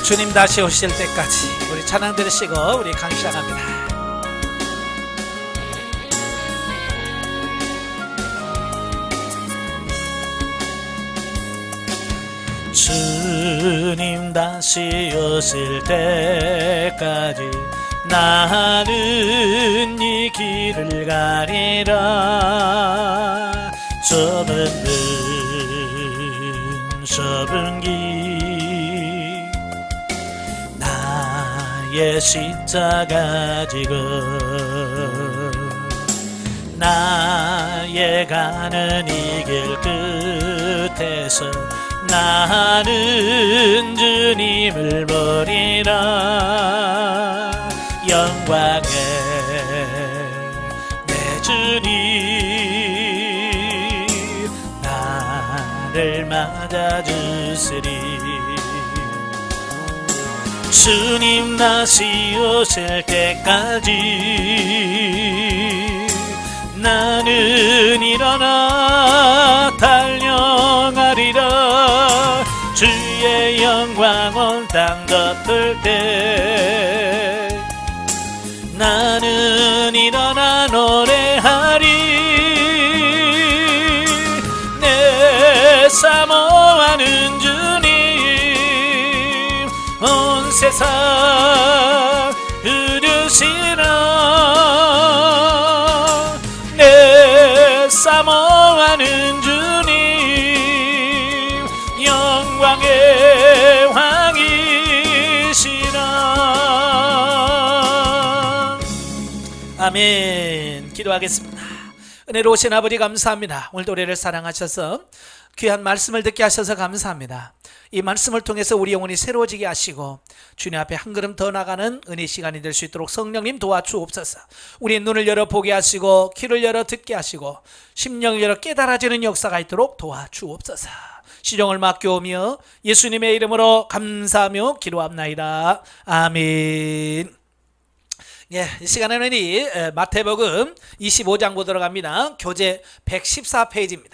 주님 다시 오실 때까지 우리 찬양 들으시고 우리 강의 시작합니다. 주님 다시 오실 때까지 나는 이 길을 가리라. 좁은 길 나의 십자가 지고 나의 가는 이 길 끝에서 나는 주님을 보리라. 영광의 내 주님 나를 맞아주시리. 주님 다시 오실 때까지 나는 일어나 달려가리라. 주의 영광 온 땅 덮을 때 나는 일어나 노래하리. 내 사모하는 주님 온 세상 이루시라. 내 사모하는 주님 영광의 왕이시라. 아멘. 기도하겠습니다. 은혜로우신 아버지 감사합니다. 오늘 노래를 사랑하셔서 귀한 말씀을 듣게 하셔서 감사합니다. 이 말씀을 통해서 우리 영혼이 새로워지게 하시고 주님 앞에 한 걸음 더 나가는 은혜 시간이 될 수 있도록 성령님 도와주옵소서. 우리의 눈을 열어 보게 하시고 귀를 열어 듣게 하시고 심령을 열어 깨달아지는 역사가 있도록 도와주옵소서. 시종을 맡겨오며 예수님의 이름으로 감사하며 기도합나이다. 아멘. 예, 이 시간에는 이 마태복음 25장 보도록 합니다. 교재 114페이지입니다.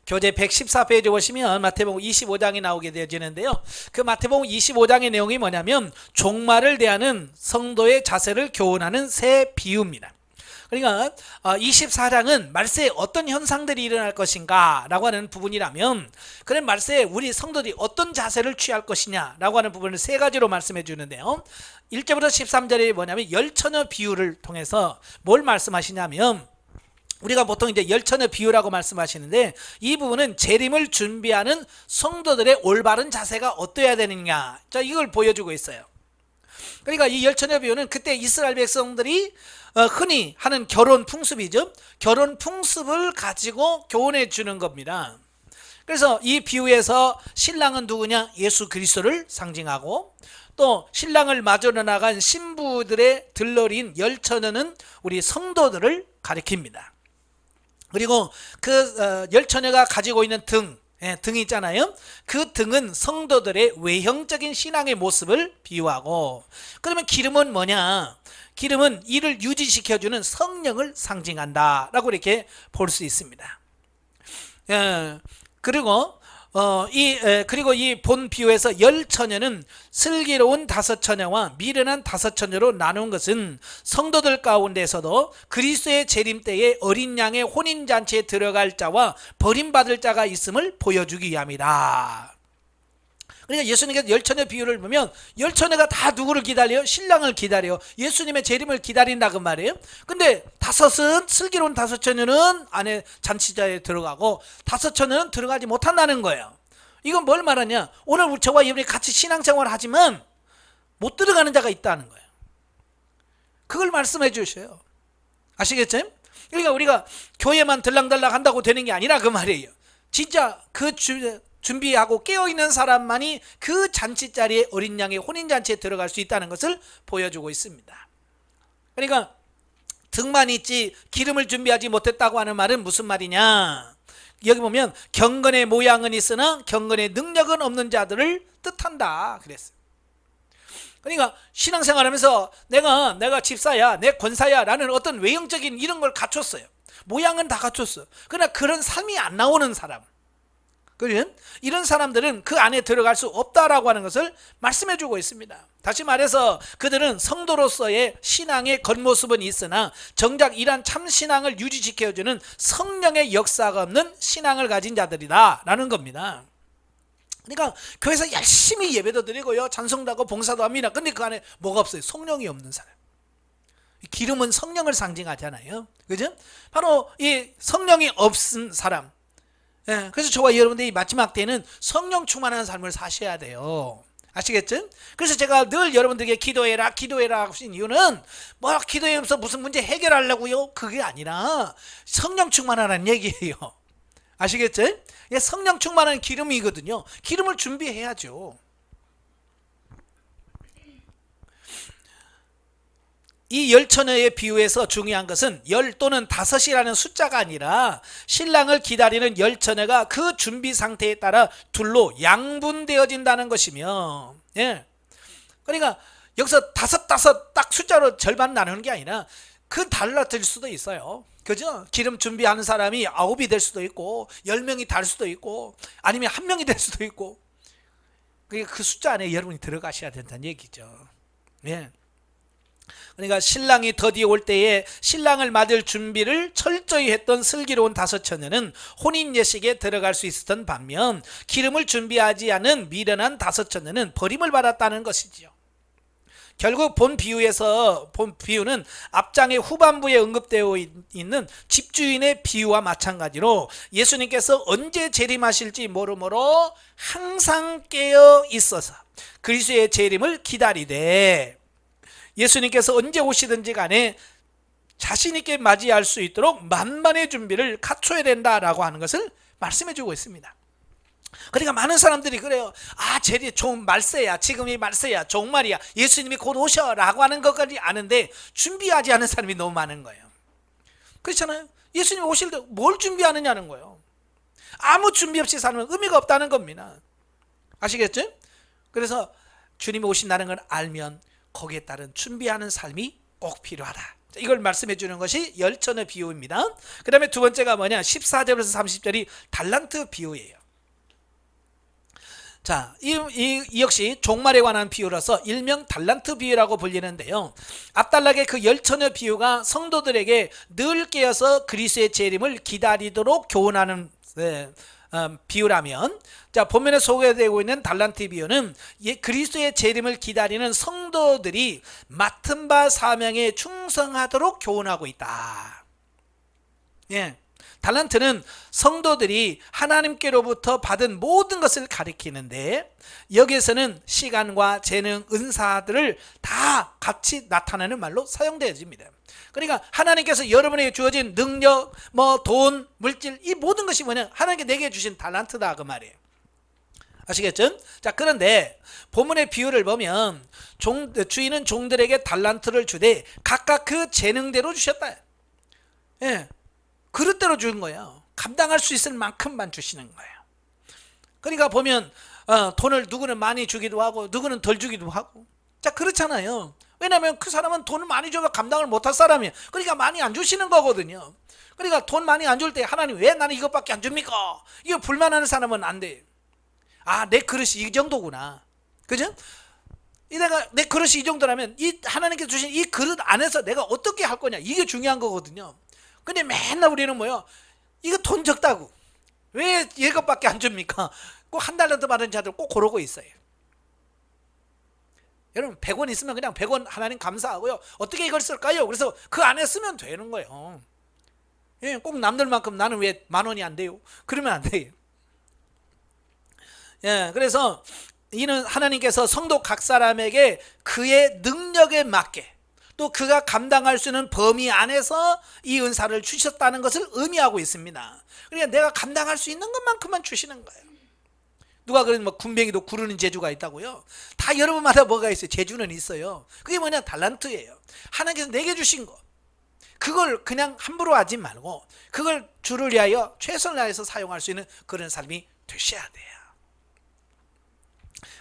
교재 114페이지 보시면 마태복음 25장이 나오게 되어지는데요. 그 마태복음 25장의 내용이 뭐냐면 종말을 대하는 성도의 자세를 교훈하는 새 비유입니다. 그러니까 24장은 말세에 어떤 현상들이 일어날 것인가 라고 하는 부분이라면, 그런 말세에 우리 성도들이 어떤 자세를 취할 것이냐 라고 하는 부분을 세 가지로 말씀해 주는데요. 1절부터 13절이 뭐냐면 열처녀 비유를 통해서 뭘 말씀하시냐면, 우리가 보통 이제 열처녀 비유라고 말씀하시는데 이 부분은 재림을 준비하는 성도들의 올바른 자세가 어떠해야 되느냐, 자, 이걸 보여주고 있어요. 그러니까 이 열처녀 비유는 그때 이스라엘 백성들이 흔히 하는 결혼 풍습이죠. 결혼 풍습을 가지고 교훈해 주는 겁니다. 그래서 이 비유에서 신랑은 누구냐? 예수 그리스도를 상징하고, 또 신랑을 맞으러 나간 신부들의 들러리인 열처녀는 우리 성도들을 가리킵니다. 그리고 그 열처녀가 가지고 있는 등이 있잖아요. 그 등은 성도들의 외형적인 신앙의 모습을 비유하고, 그러면 기름은 뭐냐? 기름은 이를 유지시켜주는 성령을 상징한다 라고 이렇게 볼 수 있습니다. 그리고 이 본 비유에서 열처녀는 슬기로운 5처녀와 미련한 5처녀로 나눈 것은 성도들 가운데서도 그리스도의 재림 때에 어린 양의 혼인잔치에 들어갈 자와 버림받을 자가 있음을 보여주기 위함이다. 그러니까 예수님께서 열처녀 비유를 보면 열처녀가 다 누구를 기다려요? 신랑을 기다려요. 예수님의 재림을 기다린다 그 말이에요. 근데 슬기로운 5처녀는 안에 잔치자에 들어가고 5처녀는 들어가지 못한다는 거예요. 이건 뭘 말하냐? 오늘 저와 여러분이 같이 신앙생활을 하지만 못 들어가는 자가 있다는 거예요. 그걸 말씀해 주셔요. 아시겠죠? 그러니까 우리가 교회만 들락달락 한다고 되는 게 아니라 그 말이에요. 진짜 그 준비하고 깨어있는 사람만이 그 잔치자리에 어린 양의 혼인잔치에 들어갈 수 있다는 것을 보여주고 있습니다. 그러니까 등만 있지 기름을 준비하지 못했다고 하는 말은 무슨 말이냐? 여기 보면 경건의 모양은 있으나 경건의 능력은 없는 자들을 뜻한다 그랬어요. 그러니까 신앙생활하면서 내가 집사야, 내 권사야 라는 어떤 외형적인 이런 걸 갖췄어요. 모양은 다 갖췄어. 그러나 그런 삶이 안 나오는 사람, 그런 이런 사람들은 그 안에 들어갈 수 없다라고 하는 것을 말씀해 주고 있습니다. 다시 말해서 그들은 성도로서의 신앙의 겉모습은 있으나 정작 이러한 참 신앙을 유지시켜주는 성령의 역사가 없는 신앙을 가진 자들이다 라는 겁니다. 그러니까 교회에서 열심히 예배도 드리고요, 찬송도 하고 봉사도 합니다. 근데 그 안에 뭐가 없어요? 성령이 없는 사람. 기름은 성령을 상징하잖아요, 그죠? 바로 이 성령이 없은 사람. 예, 그래서 저와 여러분들이 마지막 때는 성령 충만한 삶을 사셔야 돼요. 아시겠죠? 그래서 제가 늘 여러분들에게 기도해라 하신 이유는 뭐 기도하면서 무슨 문제 해결하려고요? 그게 아니라 성령 충만하라는 얘기예요. 아시겠죠? 예, 성령 충만한 기름이거든요. 기름을 준비해야죠. 이 열처녀의 비유에서 중요한 것은 10 또는 5이라는 숫자가 아니라 신랑을 기다리는 열처녀가 그 준비 상태에 따라 둘로 양분되어진다는 것이며, 예. 그러니까 여기서 5 딱 숫자로 절반 나누는 게 아니라 그 달라질 수도 있어요. 그죠? 기름 준비하는 사람이 9이 될 수도 있고 10명이 될 수도 있고 아니면 1명이 될 수도 있고, 그러니까 그 숫자 안에 여러분이 들어가셔야 된다는 얘기죠. 예. 그러니까 신랑이 더디어 올 때에 신랑을 맞을 준비를 철저히 했던 슬기로운 5처녀는 혼인 예식에 들어갈 수 있었던 반면 기름을 준비하지 않은 미련한 5처녀는 버림을 받았다는 것이지요. 결국 본 비유는 앞장의 후반부에 언급되어 있는 집주인의 비유와 마찬가지로 예수님께서 언제 재림하실지 모르므로 항상 깨어 있어서 그리스도의 재림을 기다리되, 예수님께서 언제 오시든지 간에 자신 있게 맞이할 수 있도록 만반의 준비를 갖춰야 된다라고 하는 것을 말씀해 주고 있습니다. 그러니까 많은 사람들이 그래요. 재림 좋은 말세야, 지금이 말세야, 종말이야, 예수님이 곧 오셔라고 하는 것까지 아는데 준비하지 않은 사람이 너무 많은 거예요. 그렇잖아요. 예수님 오실 때 뭘 준비하느냐는 거예요. 아무 준비 없이 살면 의미가 없다는 겁니다. 아시겠죠? 그래서 주님이 오신다는 걸 알면 거기에 따른 준비하는 삶이 꼭 필요하다. 이걸 말씀해 주는 것이 열처녀 비유입니다. 그 다음에 두 번째가 뭐냐, 14절에서 30절이 달란트 비유예요. 자, 이 역시 종말에 관한 비유라서 일명 달란트 비유라고 불리는데요, 앞단락의 그 열처녀 비유가 성도들에게 늘 깨어서 그리스도의 재림을 기다리도록 교훈하는 비유라면, 자, 본면에 소개되고 있는 달란트 비유는 그리스도의 재림을 기다리는 성도들이 맡은 바 사명에 충성하도록 교훈하고 있다. 예, 달란트는 성도들이 하나님께로부터 받은 모든 것을 가리키는데, 여기에서는 시간과 재능, 은사들을 다 같이 나타내는 말로 사용되어집니다. 그러니까 하나님께서 여러분에게 주어진 능력, 돈, 물질, 이 모든 것이 뭐냐, 하나님께 내게 주신 달란트다 그 말이에요. 아시겠죠? 자, 그런데 본문의 비유를 보면 주인은 종들에게 달란트를 주되 각각 그 재능대로 주셨다. 예, 그릇대로 준 거예요. 감당할 수 있을 만큼만 주시는 거예요. 그러니까 보면 돈을 누구는 많이 주기도 하고 누구는 덜 주기도 하고, 자, 그렇잖아요. 왜냐하면 그 사람은 돈을 많이 줘도 감당을 못할 사람이에요. 그러니까 많이 안 주시는 거거든요. 그러니까 돈 많이 안 줄 때 하나님 왜 나는 이것밖에 안 줍니까? 이거 불만하는 사람은 안 돼요. 내 그릇이 이 정도구나, 그죠? 내 그릇이 이 정도라면 이 하나님께서 주신 이 그릇 안에서 내가 어떻게 할 거냐, 이게 중요한 거거든요. 근데 맨날 우리는 뭐요? 이거 돈 적다고 왜 이것밖에 안 줍니까? 꼭 한 달란트 받은 자들 꼭 그러고 있어요. 여러분 100원 있으면 그냥 100원 하나님 감사하고요, 어떻게 이걸 쓸까요? 그래서 그 안에 쓰면 되는 거예요. 예, 꼭 남들만큼 나는 왜 10,000원이 안 돼요? 그러면 안 돼요. 예, 그래서 이는 하나님께서 성도 각 사람에게 그의 능력에 맞게 또 그가 감당할 수 있는 범위 안에서 이 은사를 주셨다는 것을 의미하고 있습니다. 그러니까 내가 감당할 수 있는 것만큼만 주시는 거예요. 누가 그러면 군뱅이도 구르는 재주가 있다고요? 다 여러분마다 뭐가 있어요? 재주는 있어요. 그게 뭐냐, 달란트예요. 하나님께서 내게 주신 거, 그걸 그냥 함부로 하지 말고 그걸 주를 위하여 최선을 다해서 사용할 수 있는 그런 삶이 되셔야 돼요.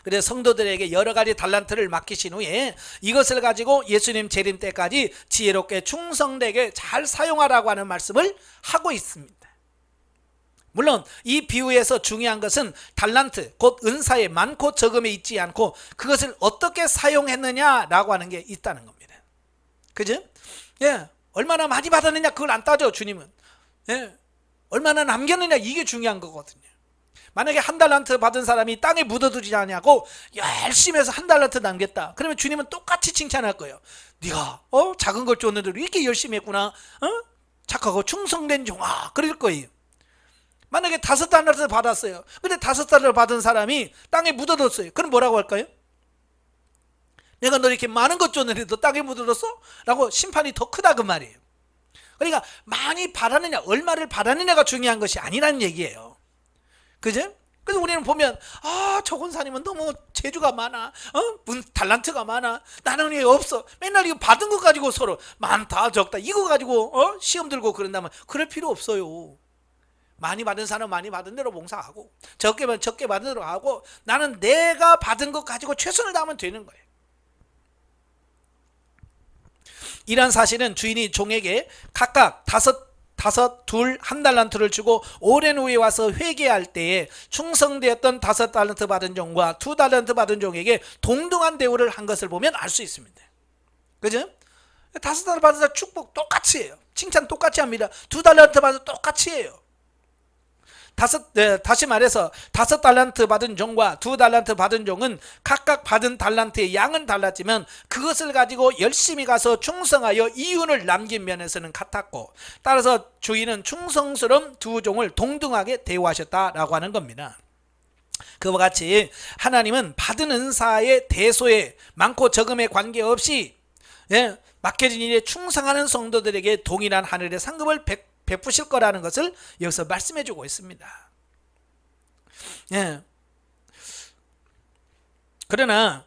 그래서 성도들에게 여러 가지 달란트를 맡기신 후에 이것을 가지고 예수님 재림 때까지 지혜롭게 충성되게 잘 사용하라고 하는 말씀을 하고 있습니다. 물론 이 비유에서 중요한 것은 달란트, 곧 은사의 많고 적음에 있지 않고 그것을 어떻게 사용했느냐라고 하는 게 있다는 겁니다. 그죠? 예, 얼마나 많이 받았느냐 그걸 안 따져 주님은. 예, 얼마나 남겼느냐 이게 중요한 거거든요. 만약에 1달란트 받은 사람이 땅에 묻어두지 않냐고 열심히 해서 1달란트 남겼다. 그러면 주님은 똑같이 칭찬할 거예요. 네가 작은 걸 줬는데 이렇게 열심히 했구나. 착하고 충성된 종아. 그럴 거예요. 만약에 5달란트 받았어요. 근데 5달란트 받은 사람이 땅에 묻어뒀어요. 그럼 뭐라고 할까요? 내가 너 이렇게 많은 것 줬는데 너 땅에 묻어뒀어? 라고 심판이 더 크다 그 말이에요. 그러니까 많이 받았느냐 얼마를 받았느냐가 중요한 것이 아니라는 얘기예요. 그죠? 그래서 우리는 보면 저 권사님은 너무 재주가 많아, 달란트가 많아, 나는 왜 없어, 맨날 이거 받은 거 가지고 서로 많다 적다 이거 가지고 시험 들고 그런다면 그럴 필요 없어요. 많이 받은 사람은 많이 받은 대로 봉사하고 적게 받은 적게 받은 대로 하고 나는 내가 받은 것 가지고 최선을 다하면 되는 거예요. 이런 사실은 주인이 종에게 각각 다섯, 둘, 1달란트를 주고 오랜 후에 와서 회개할 때에 충성되었던 5달란트 받은 종과 2달란트 받은 종에게 동등한 대우를 한 것을 보면 알 수 있습니다. 그죠? 5달란트 받은 사람 축복 똑같이 해요. 칭찬 똑같이 합니다. 2달란트 받은 똑같이 해요. 다시 말해서 5달란트 받은 종과 2달란트 받은 종은 각각 받은 달란트의 양은 달랐지만 그것을 가지고 열심히 가서 충성하여 이윤을 남긴 면에서는 같았고, 따라서 주인은 충성스러운 두 종을 동등하게 대우하셨다라고 하는 겁니다. 그와 같이 하나님은 받은 은사의 대소에 많고 적음에 관계없이 맡겨진 일에 충성하는 성도들에게 동일한 하늘의 상급을 베푸실 거라는 것을 여기서 말씀해 주고 있습니다. 예. 그러나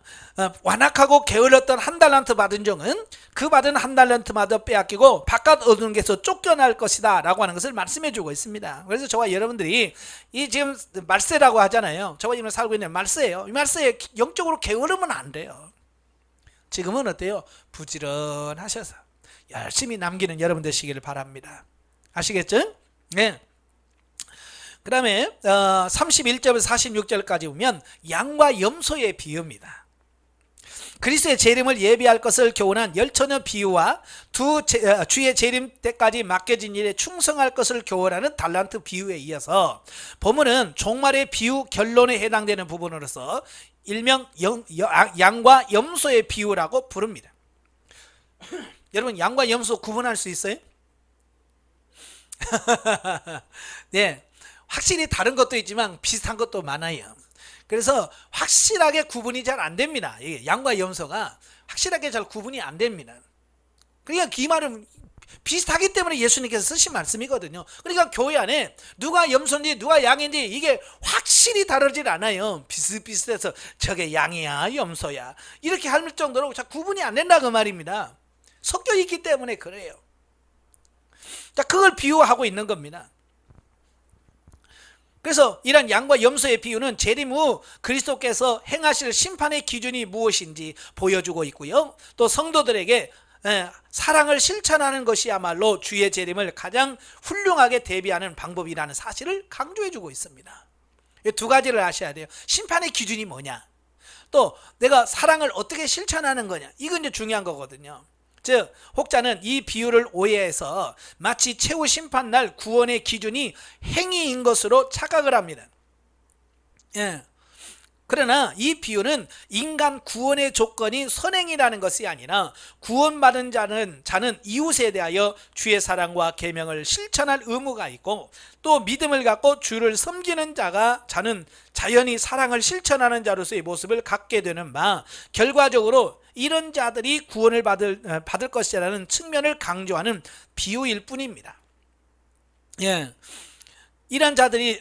완악하고 게을렀던 1달란트 받은 종은 그 받은 1달란트마다 빼앗기고 바깥 어두운 데서 쫓겨날 것이다 라고 하는 것을 말씀해 주고 있습니다. 그래서 저와 여러분들이 이 지금 말세라고 하잖아요. 저와 지금 살고 있는 말세예요. 이 말세에 영적으로 게으르면 안 돼요. 지금은 어때요? 부지런하셔서 열심히 남기는 여러분 되시기를 바랍니다. 아시겠죠? 네. 그 다음에 31절에서 46절까지 보면 양과 염소의 비유입니다. 그리스도의 재림을 예비할 것을 교훈한 열처녀 비유와 주의 재림 때까지 맡겨진 일에 충성할 것을 교훈하는 달란트 비유에 이어서 본문은 종말의 비유 결론에 해당되는 부분으로서 일명 양과 염소의 비유라고 부릅니다. 여러분 양과 염소 구분할 수 있어요? 네, 확실히 다른 것도 있지만 비슷한 것도 많아요. 그래서 확실하게 구분이 잘 안 됩니다. 양과 염소가 확실하게 잘 구분이 안 됩니다. 그러니까 이 말은 비슷하기 때문에 예수님께서 쓰신 말씀이거든요. 그러니까 교회 안에 누가 염소인지 누가 양인지 이게 확실히 다르질 않아요. 비슷비슷해서 저게 양이야 염소야 이렇게 할 정도로 잘 구분이 안 된다 그 말입니다. 섞여 있기 때문에 그래요. 자, 그걸 비유하고 있는 겁니다. 그래서 이런 양과 염소의 비유는 재림 후 그리스도께서 행하실 심판의 기준이 무엇인지 보여주고 있고요. 또 성도들에게 사랑을 실천하는 것이야말로 주의 재림을 가장 훌륭하게 대비하는 방법이라는 사실을 강조해주고 있습니다. 이 두 가지를 아셔야 돼요. 심판의 기준이 뭐냐, 또 내가 사랑을 어떻게 실천하는 거냐, 이건 이제 중요한 거거든요. 즉 혹자는 이 비유를 오해해서 마치 최후 심판날 구원의 기준이 행위인 것으로 착각을 합니다. 그러나 이 비유는 인간 구원의 조건이 선행이라는 것이 아니라 구원받은 자는 이웃에 대하여 주의 사랑과 계명을 실천할 의무가 있고, 또 믿음을 갖고 주를 섬기는 자는 자연히 사랑을 실천하는 자로서의 모습을 갖게 되는 바, 결과적으로 이런 자들이 구원을 받을 것이라는 측면을 강조하는 비유일 뿐입니다. 이런 자들이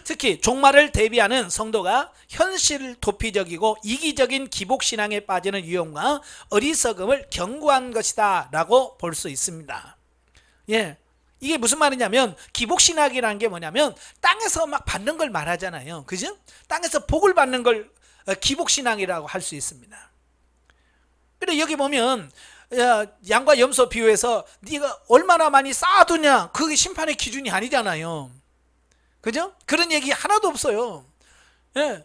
특히 종말을 대비하는 성도가 현실 도피적이고 이기적인 기복신앙에 빠지는 위험과 어리석음을 경고한 것이다 라고 볼 수 있습니다. 이게 무슨 말이냐면, 기복신학이라는 게 뭐냐면 땅에서 막 받는 걸 말하잖아요. 그죠? 땅에서 복을 받는 걸 기복신앙이라고 할 수 있습니다. 그런데 여기 보면 양과 염소 비유에서 네가 얼마나 많이 쌓아두냐, 그게 심판의 기준이 아니잖아요. 그죠? 그런 얘기 하나도 없어요. 예.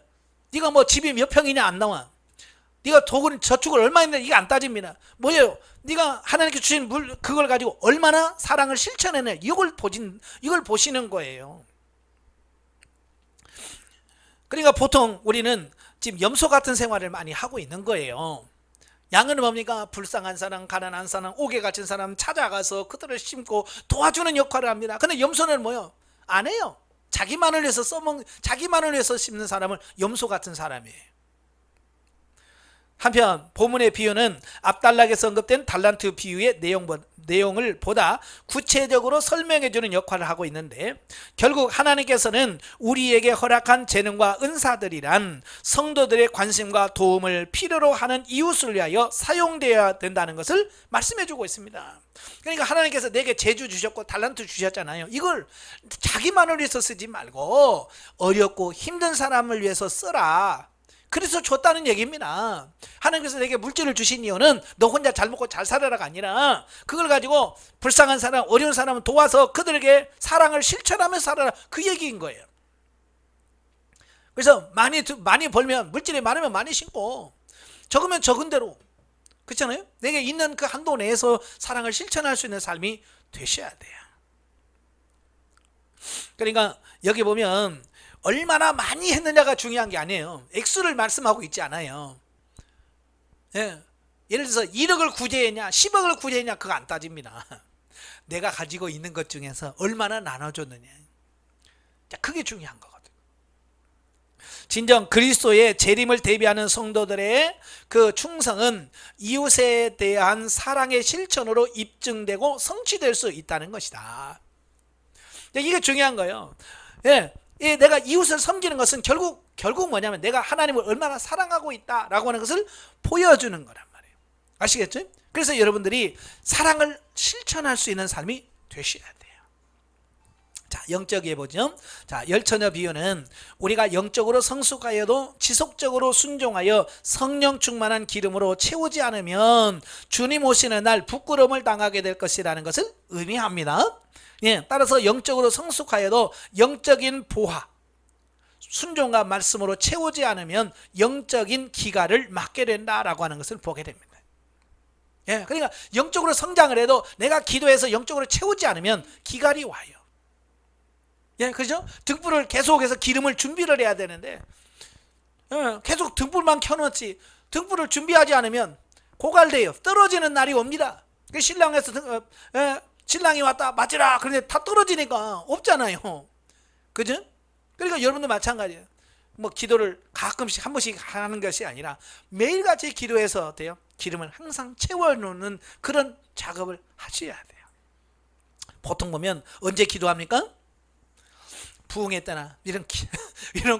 네가 뭐 집이 몇 평이냐 안 나와. 네가 도굴 저축을 얼마 했냐 이게 안 따집니다. 뭐예요? 네가 하나님께 주신 물 그걸 가지고 얼마나 사랑을 실천해내 이걸 보시는 거예요. 그러니까 보통 우리는 지금 염소 같은 생활을 많이 하고 있는 거예요. 양은 뭡니까? 불쌍한 사람, 가난한 사람, 옥에 갇힌 사람 찾아가서 그들을 심고 도와주는 역할을 합니다. 근데 염소는 뭐요? 안 해요. 자기만을 위해서 자기만을 위해서 심는 사람은 염소 같은 사람이에요. 한편 본문의 비유는 앞단락에서 언급된 달란트 비유의 내용을 보다 구체적으로 설명해 주는 역할을 하고 있는데, 결국 하나님께서는 우리에게 허락한 재능과 은사들이란 성도들의 관심과 도움을 필요로 하는 이웃을 위하여 사용되어야 된다는 것을 말씀해 주고 있습니다. 그러니까 하나님께서 내게 재주 주셨고 달란트 주셨잖아요. 이걸 자기만을 위해서 쓰지 말고 어렵고 힘든 사람을 위해서 쓰라. 그래서 줬다는 얘기입니다. 하나님께서 내게 물질을 주신 이유는 너 혼자 잘 먹고 잘 살아라가 아니라 그걸 가지고 불쌍한 사람, 어려운 사람을 도와서 그들에게 사랑을 실천하며 살아라, 그 얘기인 거예요. 그래서 많이 벌면, 물질이 많으면 많이 신고 적으면 적은 대로, 그렇잖아요. 내게 있는 그 한도 내에서 사랑을 실천할 수 있는 삶이 되셔야 돼요. 그러니까 여기 보면 얼마나 많이 했느냐가 중요한 게 아니에요. 액수를 말씀하고 있지 않아요. 예. 예를 들어서 1억을 구제했냐 10억을 구제했냐 그거 안 따집니다. 내가 가지고 있는 것 중에서 얼마나 나눠줬느냐, 그게 중요한 거거든요. 진정 그리스도의 재림을 대비하는 성도들의 그 충성은 이웃에 대한 사랑의 실천으로 입증되고 성취될 수 있다는 것이다. 이게 중요한 거예요. 예. 내가 이웃을 섬기는 것은 결국 뭐냐면 내가 하나님을 얼마나 사랑하고 있다라고 하는 것을 보여주는 거란 말이에요. 아시겠죠? 그래서 여러분들이 사랑을 실천할 수 있는 삶이 되셔야 돼요. 자, 영적이에 보죠. 자, 열처녀 비유는 우리가 영적으로 성숙하여도 지속적으로 순종하여 성령 충만한 기름으로 채우지 않으면 주님 오시는 날 부끄러움을 당하게 될 것이라는 것을 의미합니다. 예, 따라서 영적으로 성숙하여도 영적인 보화, 순종과 말씀으로 채우지 않으면 영적인 기갈을 맞게 된다라고 하는 것을 보게 됩니다. 예, 그러니까 영적으로 성장을 해도 내가 기도해서 영적으로 채우지 않으면 기갈이 와요. 예, 그죠? 등불을 계속해서 기름을 준비를 해야 되는데, 예, 계속 등불만 켜놓지 등불을 준비하지 않으면 고갈돼요. 떨어지는 날이 옵니다. 신랑에서 신랑이 왔다 맞으라 그런데 다 떨어지니까 없잖아요. 그죠? 그러니까 여러분도 마찬가지예요. 뭐 기도를 가끔씩 한 번씩 하는 것이 아니라 매일같이 기도해서 어때요? 기름을 항상 채워놓는 그런 작업을 하셔야 돼요. 보통 보면 언제 기도합니까? 부흥회 때나 이런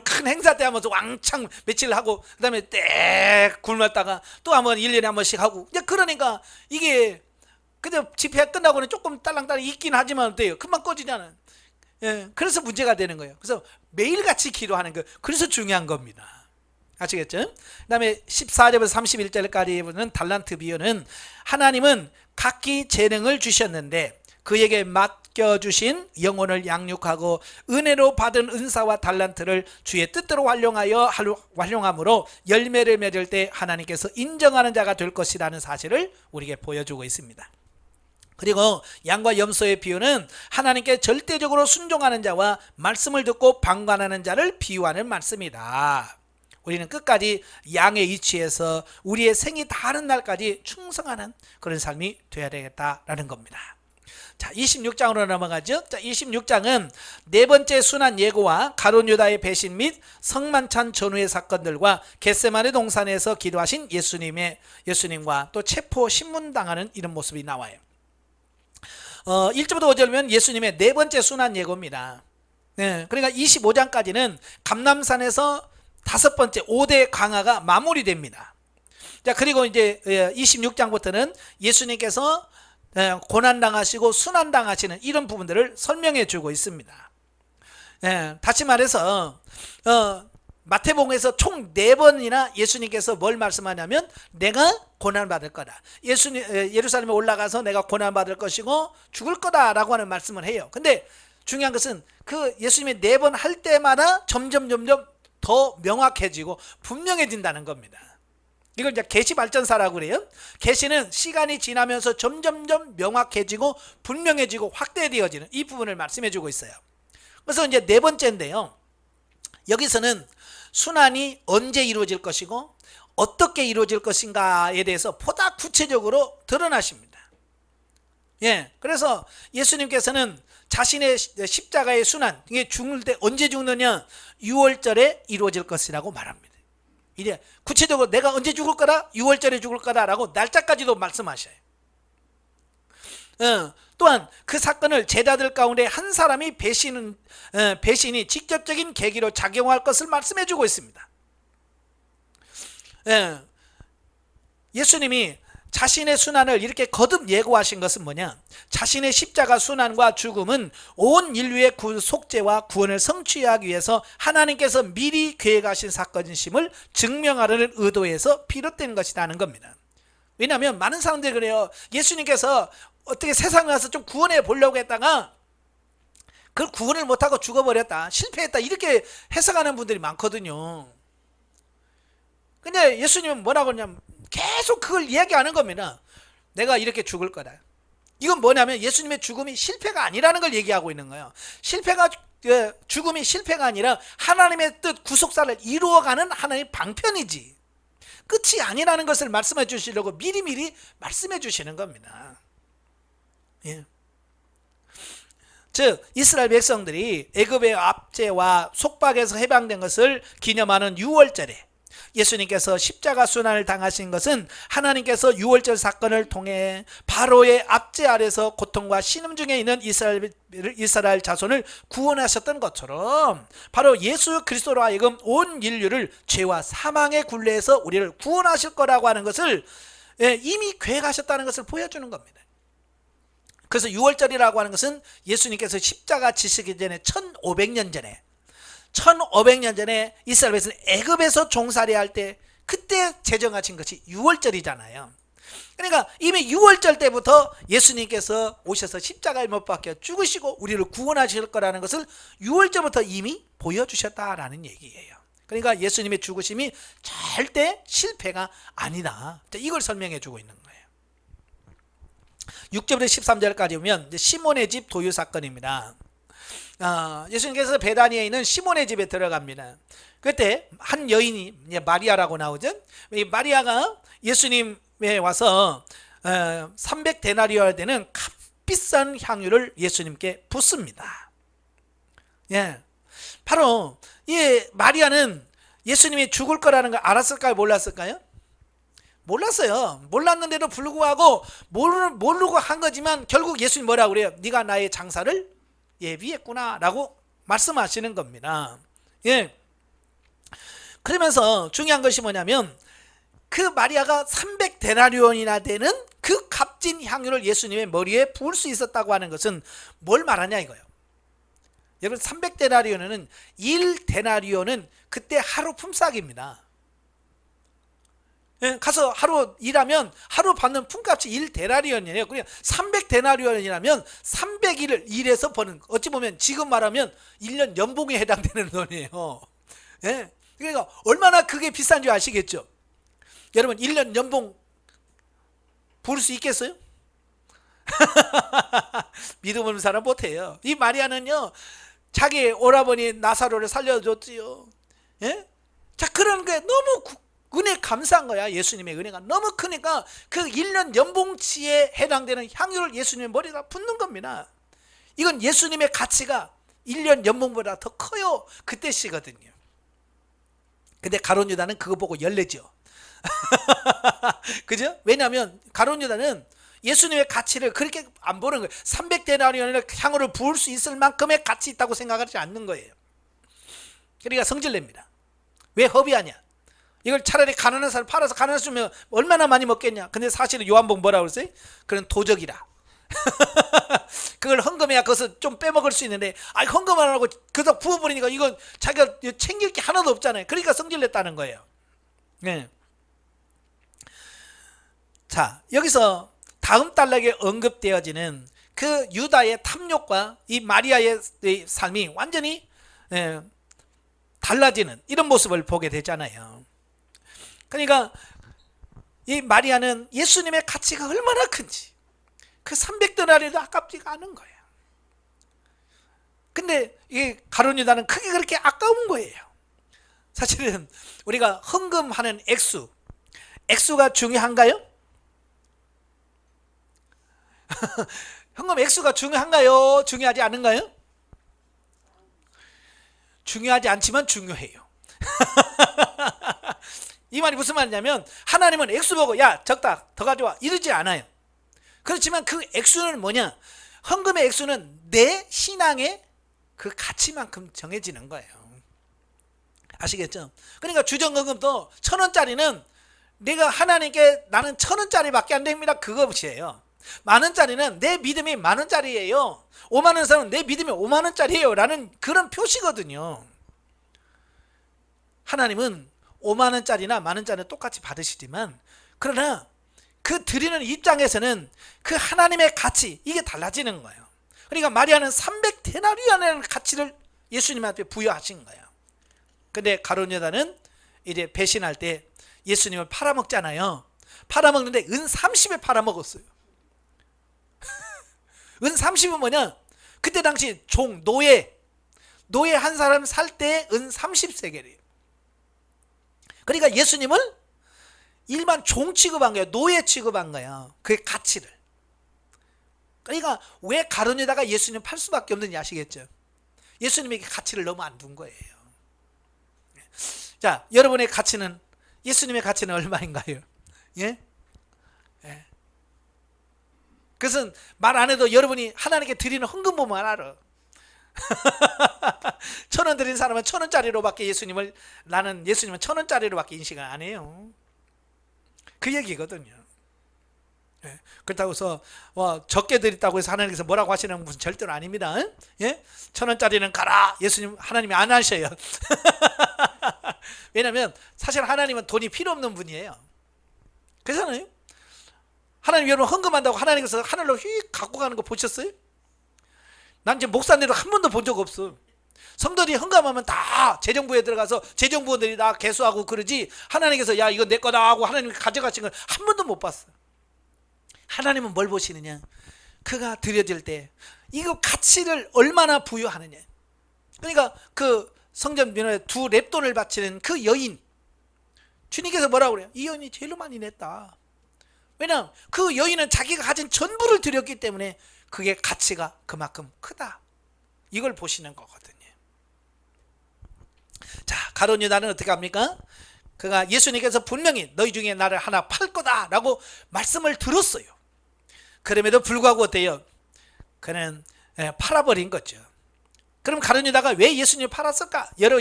큰 행사 때 하면서 왕창 며칠 하고 그 다음에 땡 굶었다가 또 한번 1년에 한 번씩 하고, 이제 그러니까 이게 근데 집회 끝나고는 조금 딸랑딸랑 있긴 하지만 어때요? 금방 꺼지잖아요. 예, 그래서 문제가 되는 거예요. 그래서 매일같이 기도하는 거, 그래서 중요한 겁니다. 아시겠죠? 그 다음에 14절부터 31절까지 보는 달란트 비유는 하나님은 각기 재능을 주셨는데 그에게 맡겨주신 영혼을 양육하고 은혜로 받은 은사와 달란트를 주의 뜻대로 활용함으로 열매를 맺을 때 하나님께서 인정하는 자가 될 것이라는 사실을 우리에게 보여주고 있습니다. 그리고 양과 염소의 비유는 하나님께 절대적으로 순종하는 자와 말씀을 듣고 방관하는 자를 비유하는 말씀이다. 우리는 끝까지 양의 위치에서 우리의 생이 다하는 날까지 충성하는 그런 삶이 되어야 되겠다라는 겁니다. 자, 26장으로 넘어가죠. 자, 26장은 네 번째 순환 예고와 가룟 유다의 배신 및 성만찬 전후의 사건들과 겟세마네 동산에서 기도하신 예수님과 또 체포 신문당하는 이런 모습이 나와요. 1절부터 5절이면 예수님의 네 번째 순환 예고입니다. 네, 그러니까 25장까지는 감람산에서 다섯 번째 5대 강화가 마무리됩니다. 자, 그리고 이제 26장부터는 예수님께서 고난당하시고 순환당하시는 이런 부분들을 설명해 주고 있습니다. 다시 말해서 마태복음에서 총 4번이나 예수님께서 뭘 말씀하냐면 내가 고난받을 거다. 예루살렘에 올라가서 내가 고난받을 것이고 죽을 거다라고 하는 말씀을 해요. 근데 중요한 것은 그 예수님이 4번 할 때마다 점점 더 명확해지고 분명해진다는 겁니다. 이걸 이제 계시 발전사라고 그래요. 계시는 시간이 지나면서 점점점 명확해지고 분명해지고 확대되어지는 이 부분을 말씀해 주고 있어요. 그래서 이제 4번째인데요. 여기서는 순환이 언제 이루어질 것이고 어떻게 이루어질 것인가에 대해서 보다 구체적으로 드러나십니다. 예, 그래서 예수님께서는 자신의 십자가의 순환, 이게 죽을 때 언제 죽느냐? 6월절에 이루어질 것이라고 말합니다. 이제 구체적으로 내가 언제 죽을 거다? 6월절에 죽을 거다라고 날짜까지도 말씀하셔요. 또한 그 사건을 제자들 가운데 한 사람이 배신이 직접적인 계기로 작용할 것을 말씀해 주고 있습니다. 예수님이 자신의 순환을 이렇게 거듭 예고하신 것은 뭐냐? 자신의 십자가 순환과 죽음은 온 인류의 속죄와 구원을 성취하기 위해서 하나님께서 미리 계획하신 사건임을 증명하려는 의도에서 비롯된 것이라는 겁니다. 왜냐하면 많은 사람들이 그래요. 예수님께서 어떻게 세상에 와서 좀 구원해 보려고 했다가 그걸 구원을 못하고 죽어버렸다, 실패했다, 이렇게 해석하는 분들이 많거든요. 근데 예수님은 뭐라고 하냐면 계속 그걸 이야기하는 겁니다. 내가 이렇게 죽을 거다. 이건 뭐냐면 예수님의 죽음이 실패가 아니라는 걸 얘기하고 있는 거예요. 죽음이 실패가 아니라 하나님의 뜻 구속사를 이루어가는 하나님의 방편이지 끝이 아니라는 것을 말씀해 주시려고 미리미리 말씀해 주시는 겁니다. 예. 즉 이스라엘 백성들이 애굽의 압제와 속박에서 해방된 것을 기념하는 6월절에 예수님께서 십자가 순환을 당하신 것은 하나님께서 6월절 사건을 통해 바로의 압제 아래서 고통과 신음 중에 있는 이스라엘 자손을 구원하셨던 것처럼 바로 예수 그리스도로 하여금 온 인류를 죄와 사망의 굴레에서 우리를 구원하실 거라고 하는 것을 이미 계획하셨다는 것을 보여주는 겁니다. 그래서 6월절이라고 하는 것은 예수님께서 십자가 지시기 전에 1500년 전에 이스라엘 백성이 애굽에서 종살이 할 때 그때 제정하신 것이 6월절이잖아요. 그러니까 이미 6월절 때부터 예수님께서 오셔서 십자가에 못 박혀 죽으시고 우리를 구원하실 거라는 것을 6월절부터 이미 보여주셨다라는 얘기예요. 그러니까 예수님의 죽으심이 절대 실패가 아니다, 이걸 설명해 주고 있는 거예요. 6절부터 13절까지 보면 시몬의 집 도유 사건입니다. 예수님께서 베다니에 있는 시몬의 집에 들어갑니다. 그때 한 여인이 마리아라고 나오죠. 이 마리아가 예수님에 와서 300데나리오나 되는 값비싼 향유를 예수님께 붓습니다. 예, 바로 이 마리아는 예수님이 죽을 거라는 걸 알았을까요? 몰랐을까요? 몰랐어요. 몰랐는데도 불구하고 모르고 한 거지만 결국 예수님 뭐라고 그래요? 네가 나의 장사를 예비했구나 라고 말씀하시는 겁니다. 예. 그러면서 중요한 것이 뭐냐면 그 마리아가 300데나리온이나 되는 그 값진 향유를 예수님의 머리에 부을 수 있었다고 하는 것은 뭘 말하냐 이거예요. 여러분 300데나리온은 1데나리온은 그때 하루 품삯입니다. 가서 하루 일하면 하루 받는 품값이 1데나리온이에요. 그냥 300데나리온이라면 300일을 일해서 버는, 어찌 보면 지금 말하면 1년 연봉에 해당되는 돈이에요. 예? 그러니까 얼마나 그게 비싼 줄 아시겠죠? 여러분 1년 연봉 부를 수 있겠어요? 믿음 없는 사람 못해요. 이 마리아는요 자기 오라버니 나사로를 살려줬지요. 예? 자, 그런 게 너무 은혜 감사한 거야. 예수님의 은혜가 너무 크니까 그 1년 연봉치에 해당되는 향유를 예수님의 머리에다 붓는 겁니다. 이건 예수님의 가치가 1년 연봉보다 더 커요. 그때 시거든요. 근데 가룟 유다는 그거 보고 열내죠. 그죠? 왜냐하면 가룟 유다는 예수님의 가치를 그렇게 안 보는 거예요. 300데나리온의 향유를 부을 수 있을 만큼의 가치 있다고 생각하지 않는 거예요. 그러니까 성질냅니다. 왜 허비하냐? 이걸 차라리 가난한 사람 팔아서 가난한 사람 얼마나 많이 먹겠냐. 근데 사실은 요한복음 뭐라고 그랬어요? 그건 도적이라. 그걸 헌금해야 그것을 좀 빼먹을 수 있는데 헌금 안 하고 그저 부어버리니까 이건 자기가 챙길 게 하나도 없잖아요. 그러니까 성질냈다는 거예요. 네. 자, 여기서 다음 단락에 언급되어지는 그 유다의 탐욕과 이 마리아의 삶이 완전히 달라지는 이런 모습을 보게 되잖아요. 그러니까 이 마리아는 예수님의 가치가 얼마나 큰지 그 300데나리도 아깝지가 않은 거예요. 근데 이 가룟 유다는 크게 그렇게 아까운 거예요. 사실은 우리가 헌금하는 액수가 중요한가요? 헌금 액수가 중요한가요? 중요하지 않은가요? 중요하지 않지만 중요해요. 이 말이 무슨 말이냐면 하나님은 액수 보고 야 적다 더 가져와 이러지 않아요. 그렇지만 그 액수는 뭐냐? 헌금의 액수는 내 신앙의 그 가치만큼 정해지는 거예요. 아시겠죠? 그러니까 주정헌금도 1,000원짜리는 내가 하나님께 나는 1,000원짜리밖에 안 됩니다. 그것이에요. 10,000원짜리는 내 믿음이 10,000원짜리예요. 50,000원 사는 내 믿음이 50,000원짜리예요. 라는 그런 표시거든요. 하나님은 50,000원짜리나 10,000원짜리는 똑같이 받으시지만 그러나 그 드리는 입장에서는 그 하나님의 가치 이게 달라지는 거예요. 그러니까 마리아는 300데나리온이라는 가치를 예수님한테 부여하신 거예요. 근데 가룟 유다는 이제 배신할 때 예수님을 팔아먹잖아요. 팔아먹는데 은 30에 팔아먹었어요. 은 30은 뭐냐? 그때 당시 노예 한 사람 살 때 은 30세겔이에요. 그러니까 예수님을 일반 종 취급한 거예요. 노예 취급한 거예요. 그 가치를. 그러니까 왜 가룟 유다가 예수님 팔 수밖에 없는지 아시겠죠? 예수님에게 가치를 너무 안 둔 거예요. 자, 여러분의 가치는 예수님의 가치는 얼마인가요? 예? 예. 그것은 말 안 해도 여러분이 하나님께 드리는 헌금 보면 알아. 1,000원 드린 사람은 1,000원짜리로밖에 나는 예수님은 1,000원짜리로밖에 인식을 안 해요. 그 얘기거든요. 예. 그렇다고 해서 적게 드렸다고 해서 하나님께서 뭐라고 하시는 것은 절대로 아닙니다. 예? 1,000원짜리는 가라. 예수님 하나님이 안 하셔요. 왜냐하면 사실 하나님은 돈이 필요 없는 분이에요. 그렇잖아요. 하나님 여러분 헌금한다고 하나님께서 하늘로 휙 갖고 가는 거 보셨어요? 난 지금 목사님도 한 번도 본 적 없어. 성도들이 헌금하면 다 재정부에 들어가서 재정부원들이 다 개수하고 그러지 하나님께서 야 이거 내 거다 하고 하나님이 가져가신 걸 한 번도 못 봤어. 하나님은 뭘 보시느냐? 그가 드려질 때 이거 가치를 얼마나 부여하느냐. 그러니까 그 성전 민원에 2렙돈을 바치는 그 여인, 주님께서 뭐라고 그래요? 이 여인이 제일 많이 냈다. 왜냐하면 그 여인은 자기가 가진 전부를 드렸기 때문에 그게 가치가 그만큼 크다. 이걸 보시는 거거든요. 자, 가룟 유다는 어떻게 합니까? 그가 예수님께서 분명히 너희 중에 나를 하나 팔 거다 라고 말씀을 들었어요. 그럼에도 불구하고 어때요? 그는 팔아버린 거죠. 그럼 가룟 유다가 왜 예수님을 팔았을까? 여러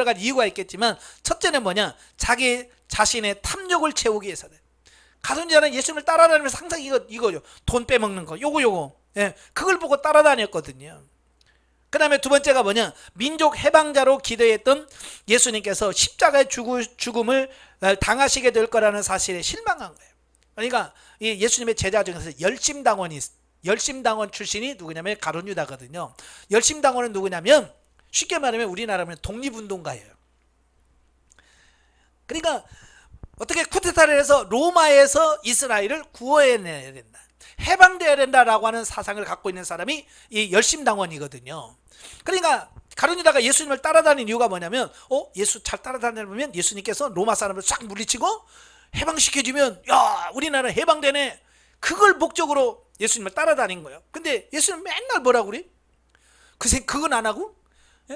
가지 이유가 있겠지만 첫째는 뭐냐? 자기 자신의 탐욕을 채우기 위해서는. 가룟 유다는 예수님을 따라다니면서 항상 이거죠. 돈 빼먹는 거, 요거. 예, 그걸 보고 따라다녔거든요. 그 다음에 두 번째가 뭐냐? 민족 해방자로 기대했던 예수님께서 십자가의 죽음을 당하시게 될 거라는 사실에 실망한 거예요. 그러니까 이 예수님의 제자 중에서 열심당원 출신이 누구냐면 가룟 유다거든요. 열심당원은 누구냐면 쉽게 말하면 우리나라면 독립운동가예요. 그러니까 어떻게 쿠데타를 해서 로마에서 이스라엘을 구해내야 된다, 해방되어야 된다라고 하는 사상을 갖고 있는 사람이 이 열심당원이거든요. 그러니까 가룟 유다가 예수님을 따라다니는 이유가 뭐냐면 예수 잘 따라다니다 보면 예수님께서 로마 사람을 싹 물리치고 해방시켜주면 야 우리나라 해방되네. 그걸 목적으로 예수님을 따라다닌 거예요. 근데 예수님 맨날 뭐라고 그래? 그건 안 하고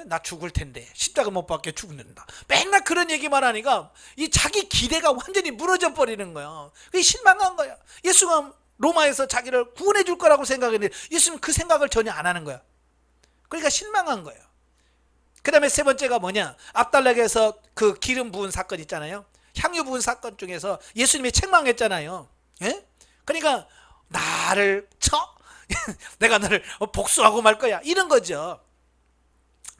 나 죽을 텐데 십자가 못 박혀 죽는다. 맨날 그런 얘기만 하니까 이 자기 기대가 완전히 무너져 버리는 거예요. 그게 실망한 거야. 예수가 로마에서 자기를 구원해 줄 거라고 생각했는데 예수는 그 생각을 전혀 안 하는 거야. 그러니까 실망한 거예요. 그 다음에 세 번째가 뭐냐? 앞달락에서 그 기름 부은 사건 있잖아요. 향유 부은 사건 중에서 예수님이 책망했잖아요. 예? 그러니까 나를 쳐? 내가 너를 복수하고 말 거야. 이런 거죠.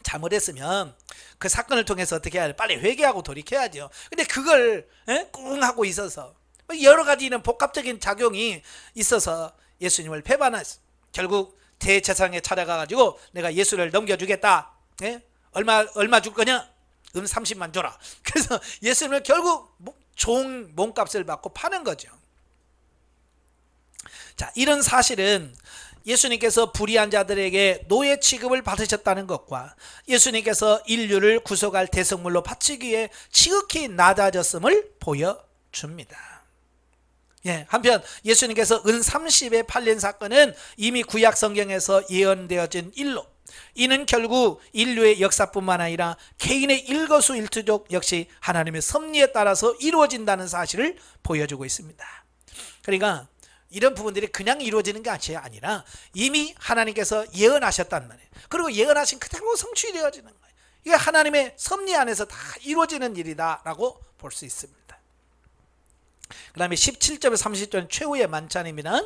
잘못했으면 그 사건을 통해서 어떻게 해야 돼? 빨리 회개하고 돌이켜야죠. 근데 그걸 꿍 하고 있어서 여러 가지 이런 복합적인 작용이 있어서 예수님을 배반했어. 결국 대제사장에 찾아가가지고 내가 예수를 넘겨주겠다. 예? 얼마 줄 거냐? 30만 줘라. 그래서 예수님을 결국 종 몸값을 받고 파는 거죠. 자, 이런 사실은 예수님께서 불의한 자들에게 노예 취급을 받으셨다는 것과 예수님께서 인류를 구속할 대성물로 바치기 위해 지극히 낮아졌음을 보여줍니다. 예, 한편 예수님께서 은 30에 팔린 사건은 이미 구약 성경에서 예언되어진 일로, 이는 결국 인류의 역사뿐만 아니라 개인의 일거수일투족 역시 하나님의 섭리에 따라서 이루어진다는 사실을 보여주고 있습니다. 그러니까 이런 부분들이 그냥 이루어지는 게 아니라 이미 하나님께서 예언하셨단 말이에요. 그리고 예언하신 그대로 성취되어지는 거예요. 이게 하나님의 섭리 안에서 다 이루어지는 일이다라고 볼 수 있습니다. 그 다음에 17절에서 30절 최후의 만찬입니다.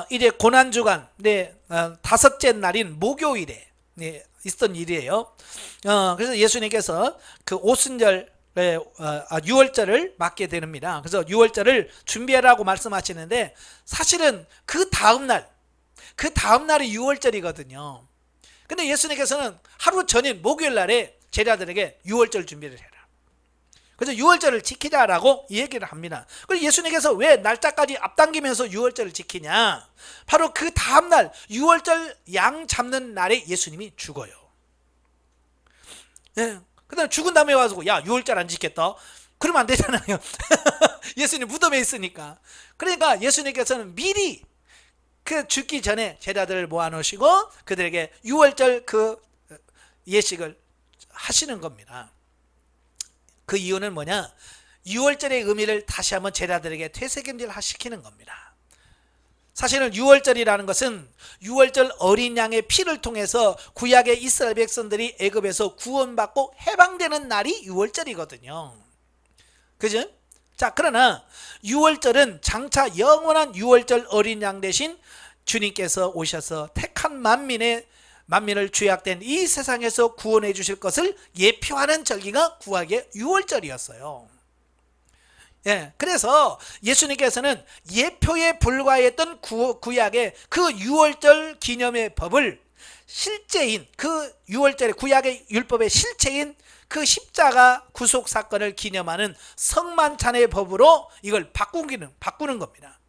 이제 고난주간, 다섯째 날인 목요일에 있었던 일이에요. 그래서 예수님께서 그 오순절, 6월절을 맞게 됩니다. 그래서 6월절을 준비하라고 말씀하시는데 사실은 그 다음날이 6월절이거든요. 근데 예수님께서는 하루 전인 목요일 날에 제자들에게 6월절 준비를 해라. 그래서 6월절을 지키자라고 얘기를 합니다. 그리고 예수님께서 왜 날짜까지 앞당기면서 6월절을 지키냐? 바로 그 다음날 6월절 양 잡는 날에 예수님이 죽어요. 예. 그 다음에 죽은 다음에 와서 야 6월절 안 지켰다? 그러면 안 되잖아요. 예수님 무덤에 있으니까. 그러니까 예수님께서는 미리 그 죽기 전에 제자들을 모아놓으시고 그들에게 6월절 그 예식을 하시는 겁니다. 그 이유는 뭐냐? 6월절의 의미를 다시 한번 제자들에게 되새김질 시키는 겁니다. 사실은 6월절이라는 것은 6월절 어린 양의 피를 통해서 구약의 이스라엘 백성들이 애굽에서 구원받고 해방되는 날이 6월절이거든요. 그죠? 자, 그러나 6월절은 장차 영원한 6월절 어린 양 대신 주님께서 오셔서 택한 만민을 죄악된 이 세상에서 구원해 주실 것을 예표하는 절기가 구약의 6월절이었어요. 예, 그래서 예수님께서는 예표에 불과했던 구약의 그 6월절 기념의 법을 실제인 그 6월절의 구약의 율법의 실체인 그 십자가 구속 사건을 기념하는 성만찬의 법으로 이걸 바꾸는 겁니다.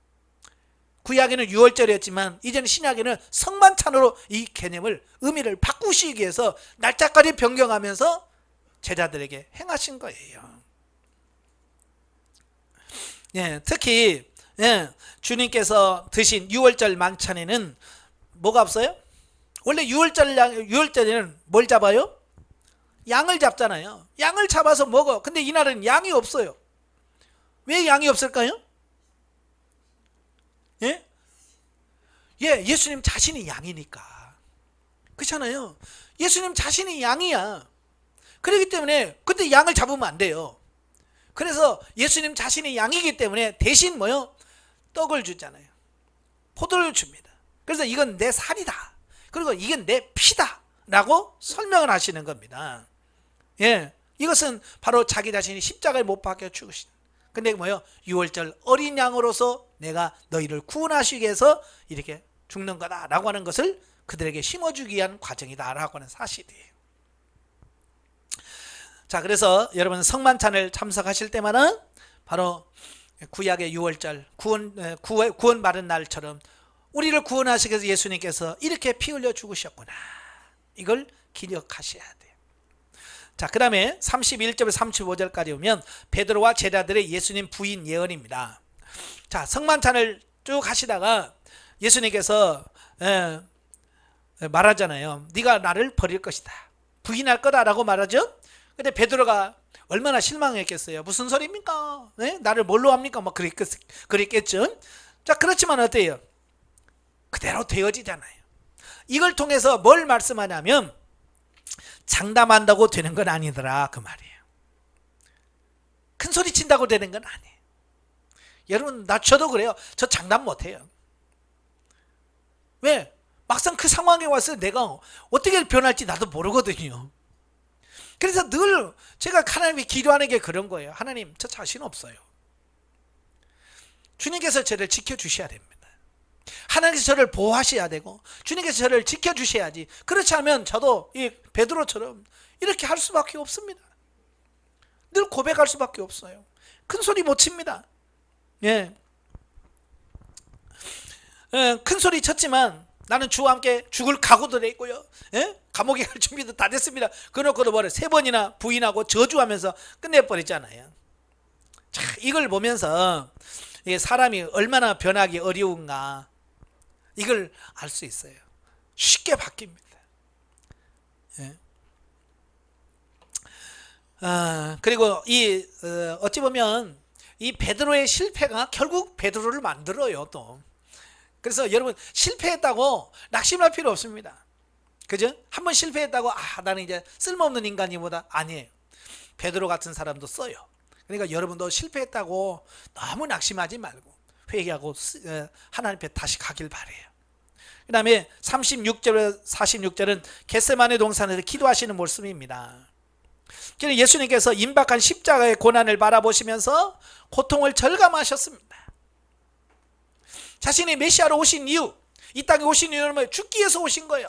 구약에는 6월절이었지만 이제는 신약에는 성만찬으로 이 개념을 의미를 바꾸시기 위해서 날짜까지 변경하면서 제자들에게 행하신 거예요. 예, 특히 주님께서 드신 6월절 만찬에는 뭐가 없어요? 원래 6월절에는 뭘 잡아요? 양을 잡잖아요. 양을 잡아서 먹어. 근데 이날은 양이 없어요. 왜 양이 없을까요? 예? 예수님 자신이 양이니까. 그렇잖아요. 예수님 자신이 양이야. 그렇기 때문에 그때 양을 잡으면 안 돼요. 그래서 예수님 자신이 양이기 때문에 대신 뭐요? 떡을 주잖아요. 포도를 줍니다. 그래서 이건 내 살이다. 그리고 이건 내 피다. 라고 설명을 하시는 겁니다. 예, 이것은 바로 자기 자신이 십자가에 못 박혀 죽으신. 근데 뭐요? 6월절 어린 양으로서 내가 너희를 구원하시기 위해서 이렇게 죽는 거다라고 하는 것을 그들에게 심어주기 위한 과정이다라고 하는 사실이에요. 자, 그래서 여러분 성만찬을 참석하실 때마다 바로 구약의 6월절 구원받은 날처럼 우리를 구원하시기 위해서 예수님께서 이렇게 피 흘려 죽으셨구나. 이걸 기억하셔야 돼요. 자, 그 다음에 31절에서 35절까지 오면 베드로와 제자들의 예수님 부인 예언입니다. 자, 성만찬을 쭉 하시다가 예수님께서 말하잖아요. 네가 나를 버릴 것이다. 부인할 거다라고 말하죠. 근데 베드로가 얼마나 실망했겠어요. 무슨 소리입니까? 네? 나를 뭘로 합니까? 뭐 그랬겠죠. 자, 그렇지만 어때요? 그대로 되어지잖아요. 이걸 통해서 뭘 말씀하냐면 장담한다고 되는 건 아니더라 그 말이에요. 큰 소리 친다고 되는 건 아니에요. 여러분, 저도 그래요. 저 장담 못해요. 왜? 막상 그 상황에 와서 내가 어떻게 변할지 나도 모르거든요. 그래서 늘 제가 하나님께 기도하는 게 그런 거예요. 하나님, 저 자신 없어요. 주님께서 저를 지켜주셔야 됩니다. 하나님께서 저를 보호하셔야 되고 주님께서 저를 지켜주셔야지. 그렇지 않으면 저도 이 베드로처럼 이렇게 할 수밖에 없습니다. 늘 고백할 수밖에 없어요. 큰 소리 못 칩니다. 예. 큰 소리 쳤지만 나는 주와 함께 죽을 각오도 돼 있고요. 예? 감옥에 갈 준비도 다 됐습니다. 그놓고도 뭐래 3번이나 부인하고 저주하면서 끝내버리잖아요. 자, 이걸 보면서 사람이 얼마나 변하기 어려운가 이걸 알 수 있어요. 쉽게 바뀝니다. 예. 그리고 어찌 보면 이 베드로의 실패가 결국 베드로를 만들어요. 또 그래서 여러분 실패했다고 낙심할 필요 없습니다. 그죠? 한번 실패했다고 나는 이제 쓸모없는 인간이보다 아니에요. 베드로 같은 사람도 써요. 그러니까 여러분도 실패했다고 너무 낙심하지 말고 회개하고 하나님 앞에 다시 가길 바래요. 그 다음에 36절 46절은 겟세마네 동산에서 기도하시는 모습입니다. 예수님께서 임박한 십자가의 고난을 바라보시면서 고통을 절감하셨습니다. 자신이 메시아로 오신 이유, 이 땅에 오신 이유는 뭐예요? 죽기 위해서 오신 거예요.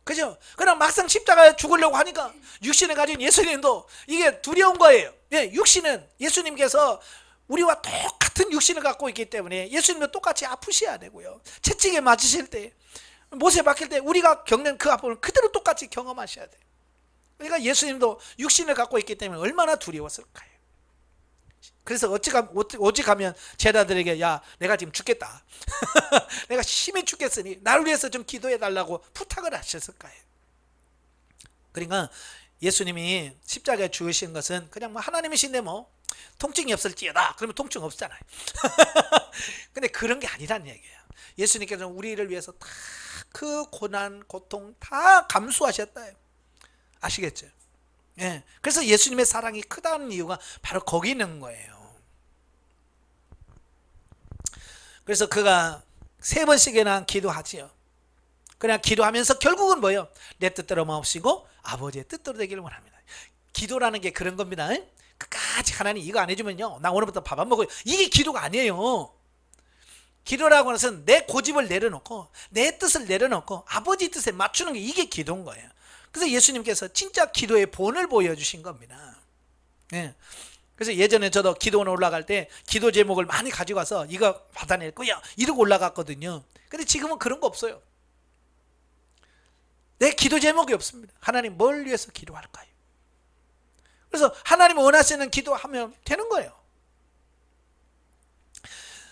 그죠? 그럼 막상 십자가에 죽으려고 하니까 육신을 가진 예수님도 이게 두려운 거예요. 예, 육신은 예수님께서 우리와 똑같은 육신을 갖고 있기 때문에 예수님도 똑같이 아프셔야 되고요. 채찍에 맞으실 때, 못에 박힐 때 우리가 겪는 그 아픔을 그대로 똑같이 경험하셔야 돼요. 그러니까 예수님도 육신을 갖고 있기 때문에 얼마나 두려웠을까요? 그래서 오직 가면 제자들에게 야 내가 지금 죽겠다. 내가 심히 죽겠으니 나를 위해서 좀 기도해 달라고 부탁을 하셨을까요? 그러니까 예수님이 십자가에 죽으신 것은 그냥 뭐 하나님이신데 뭐 통증이 없을지어다 그러면 통증 없잖아요. 근데 그런 게 아니란 얘기예요. 예수님께서는 우리를 위해서 다 그 고난 고통 다 감수하셨다. 아시겠죠? 예. 그래서 예수님의 사랑이 크다는 이유가 바로 거기 있는 거예요. 그래서 그가 3번씩이나 기도하지요. 그냥 기도하면서 결국은 뭐예요? 내 뜻대로 마옵시고 아버지의 뜻대로 되기를 원합니다. 기도라는 게 그런 겁니다. 끝까지 하나님 이거 안 해주면요 나 오늘부터 밥 안 먹어요. 이게 기도가 아니에요. 기도라고 하는 것은 내 고집을 내려놓고 내 뜻을 내려놓고 아버지 뜻에 맞추는 게 이게 기도인 거예요. 그래서 예수님께서 진짜 기도의 본을 보여주신 겁니다. 네. 그래서 예전에 저도 기도원 올라갈 때 기도 제목을 많이 가지고 와서 이거 받아낼 거야 이러고 올라갔거든요. 근데 지금은 그런 거 없어요. 내 기도 제목이 없습니다. 하나님 뭘 위해서 기도할까요? 그래서 하나님 원하시는 기도하면 되는 거예요.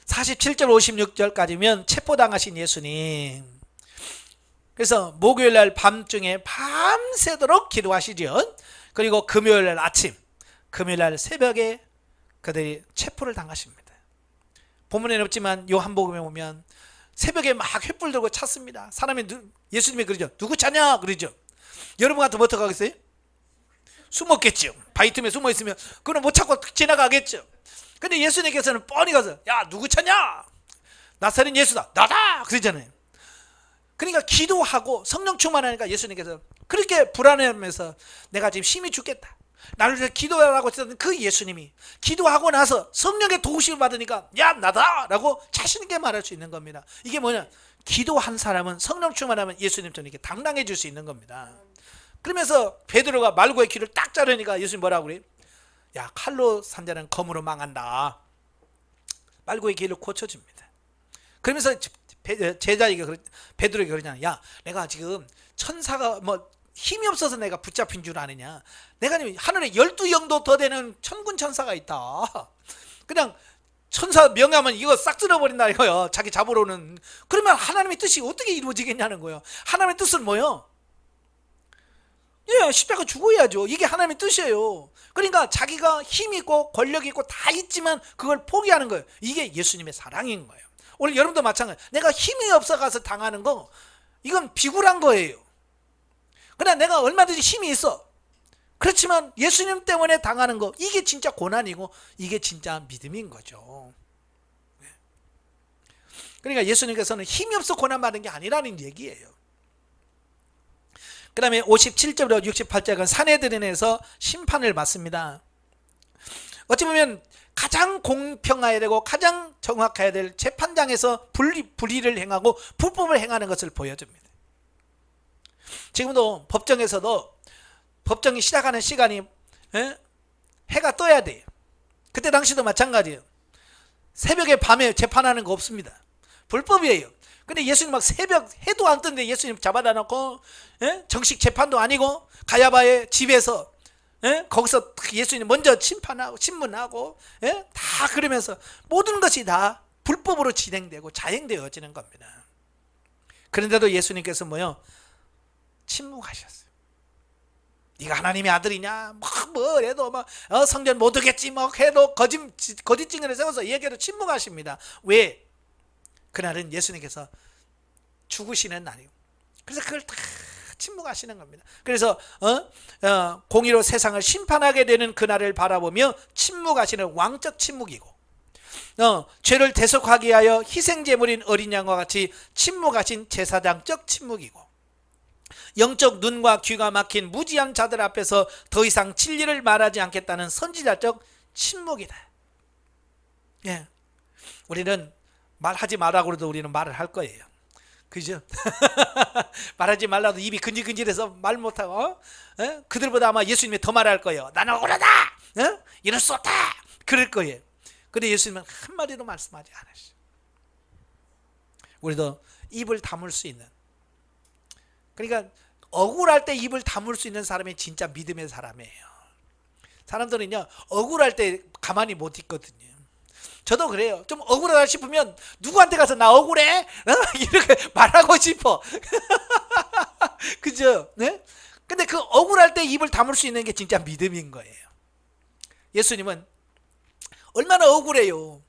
47절 56절까지면 체포당하신 예수님, 그래서 목요일날 밤중에 밤새도록 기도하시죠. 그리고 금요일날 아침, 금요일날 새벽에 그들이 체포를 당하십니다. 본문에는 없지만 요한복음에 보면 새벽에 막 횃불 들고 찾습니다. 사람이 예수님이 그러죠. 누구 찾냐 그러죠. 여러분 같으면 어떡하겠어요? 숨었겠죠. 바위 틈에 숨어 있으면 그건 못 찾고 지나가겠죠. 근데 예수님께서는 뻔히 가서 야 누구 찾냐? 나사렛 예수다. 나다 그러잖아요. 그러니까 기도하고 성령 충만하니까 예수님께서 그렇게 불안해하면서 내가 지금 심히 죽겠다. 나를 위해서 기도하라고 했던 그 예수님이 기도하고 나서 성령의 도우심을 받으니까 야 나다 라고 자신 있게 말할 수 있는 겁니다. 이게 뭐냐? 기도한 사람은 성령 충만하면 예수님처럼 이렇게 당당해질 수 있는 겁니다. 그러면서 베드로가 말고의 귀를 딱 자르니까 예수님 뭐라고 그래요? 야 칼로 산 자는 검으로 망한다. 말고의 귀를 고쳐줍니다. 그러면서 제자에게 베드로에게 그러잖아. 야 내가 지금 천사가 뭐 힘이 없어서 내가 붙잡힌 줄 아느냐. 내가 하늘에 12영도 더 되는 천군 천사가 있다. 그냥 천사 명하면 이거 싹 쓸어버린다 이거요. 자기 잡으러는. 그러면 하나님의 뜻이 어떻게 이루어지겠냐는 거예요. 하나님의 뜻은 뭐예요? 예, 십자가 죽어야죠. 이게 하나님의 뜻이에요. 그러니까 자기가 힘 있고 권력 있고 다 있지만 그걸 포기하는 거예요. 이게 예수님의 사랑인 거예요. 오늘 여러분도 마찬가지. 내가 힘이 없어가서 당하는 거 이건 비굴한 거예요. 그러나 내가 얼마든지 힘이 있어. 그렇지만 예수님 때문에 당하는 거 이게 진짜 고난이고 이게 진짜 믿음인 거죠. 그러니까 예수님께서는 힘이 없어 고난받은 게 아니라는 얘기예요. 그 다음에 57절부터 68절은 산헤드린에서 심판을 받습니다. 어찌 보면 가장 공평해야 되고 가장 정확해야 될 재판장에서 불의를 행하고 불법을 행하는 것을 보여줍니다. 지금도 법정에서도 법정이 시작하는 시간이 해가 떠야 돼요. 그때 당시도 마찬가지예요. 새벽에 밤에 재판하는 거 없습니다. 불법이에요. 근데 예수님 막 새벽 해도 안 뜨는데 예수님 잡아다 놓고 정식 재판도 아니고 가야바의 집에서 거기서 예수님 먼저 심판하고 신문하고 다 그러면서 모든 것이 다 불법으로 진행되고 자행되어지는 겁니다. 그런데도 예수님께서 침묵하셨어요. 네가 하나님의 아들이냐 뭐 해도 성전 못 오겠지 해도 거짓 증언을 세워서 얘기해도 침묵하십니다. 왜? 그날은 예수님께서 죽으시는 날이고 그래서 그걸 다 침묵하시는 겁니다. 그래서 공의로 세상을 심판하게 되는 그날을 바라보며 침묵하시는 왕적 침묵이고 죄를 대속하기 위하여 희생제물인 어린 양과 같이 침묵하신 제사장적 침묵이고 영적 눈과 귀가 막힌 무지한 자들 앞에서 더 이상 진리를 말하지 않겠다는 선지자적 침묵이다. 우리는 말하지 말라고 해도 우리는 말을 할 거예요. 그죠? 말하지 말라도 입이 근질근질해서 말 못하고 그들보다 아마 예수님이 더 말할 거예요. 나는 억울하다! 이럴 수 없다! 그럴 거예요. 근데 예수님은 한마디도 말씀하지 않으시죠. 우리도 입을 다물 수 있는, 그러니까 억울할 때 입을 다물 수 있는 사람이 진짜 믿음의 사람이에요. 사람들은요 억울할 때 가만히 못 있거든요. 저도 그래요. 좀 억울하다 싶으면 누구한테 가서 나 억울해? 이렇게 말하고 싶어. 그죠? 네? 근데 그 억울할 때 입을 다물 수 있는 게 진짜 믿음인 거예요. 예수님은 얼마나 억울해요.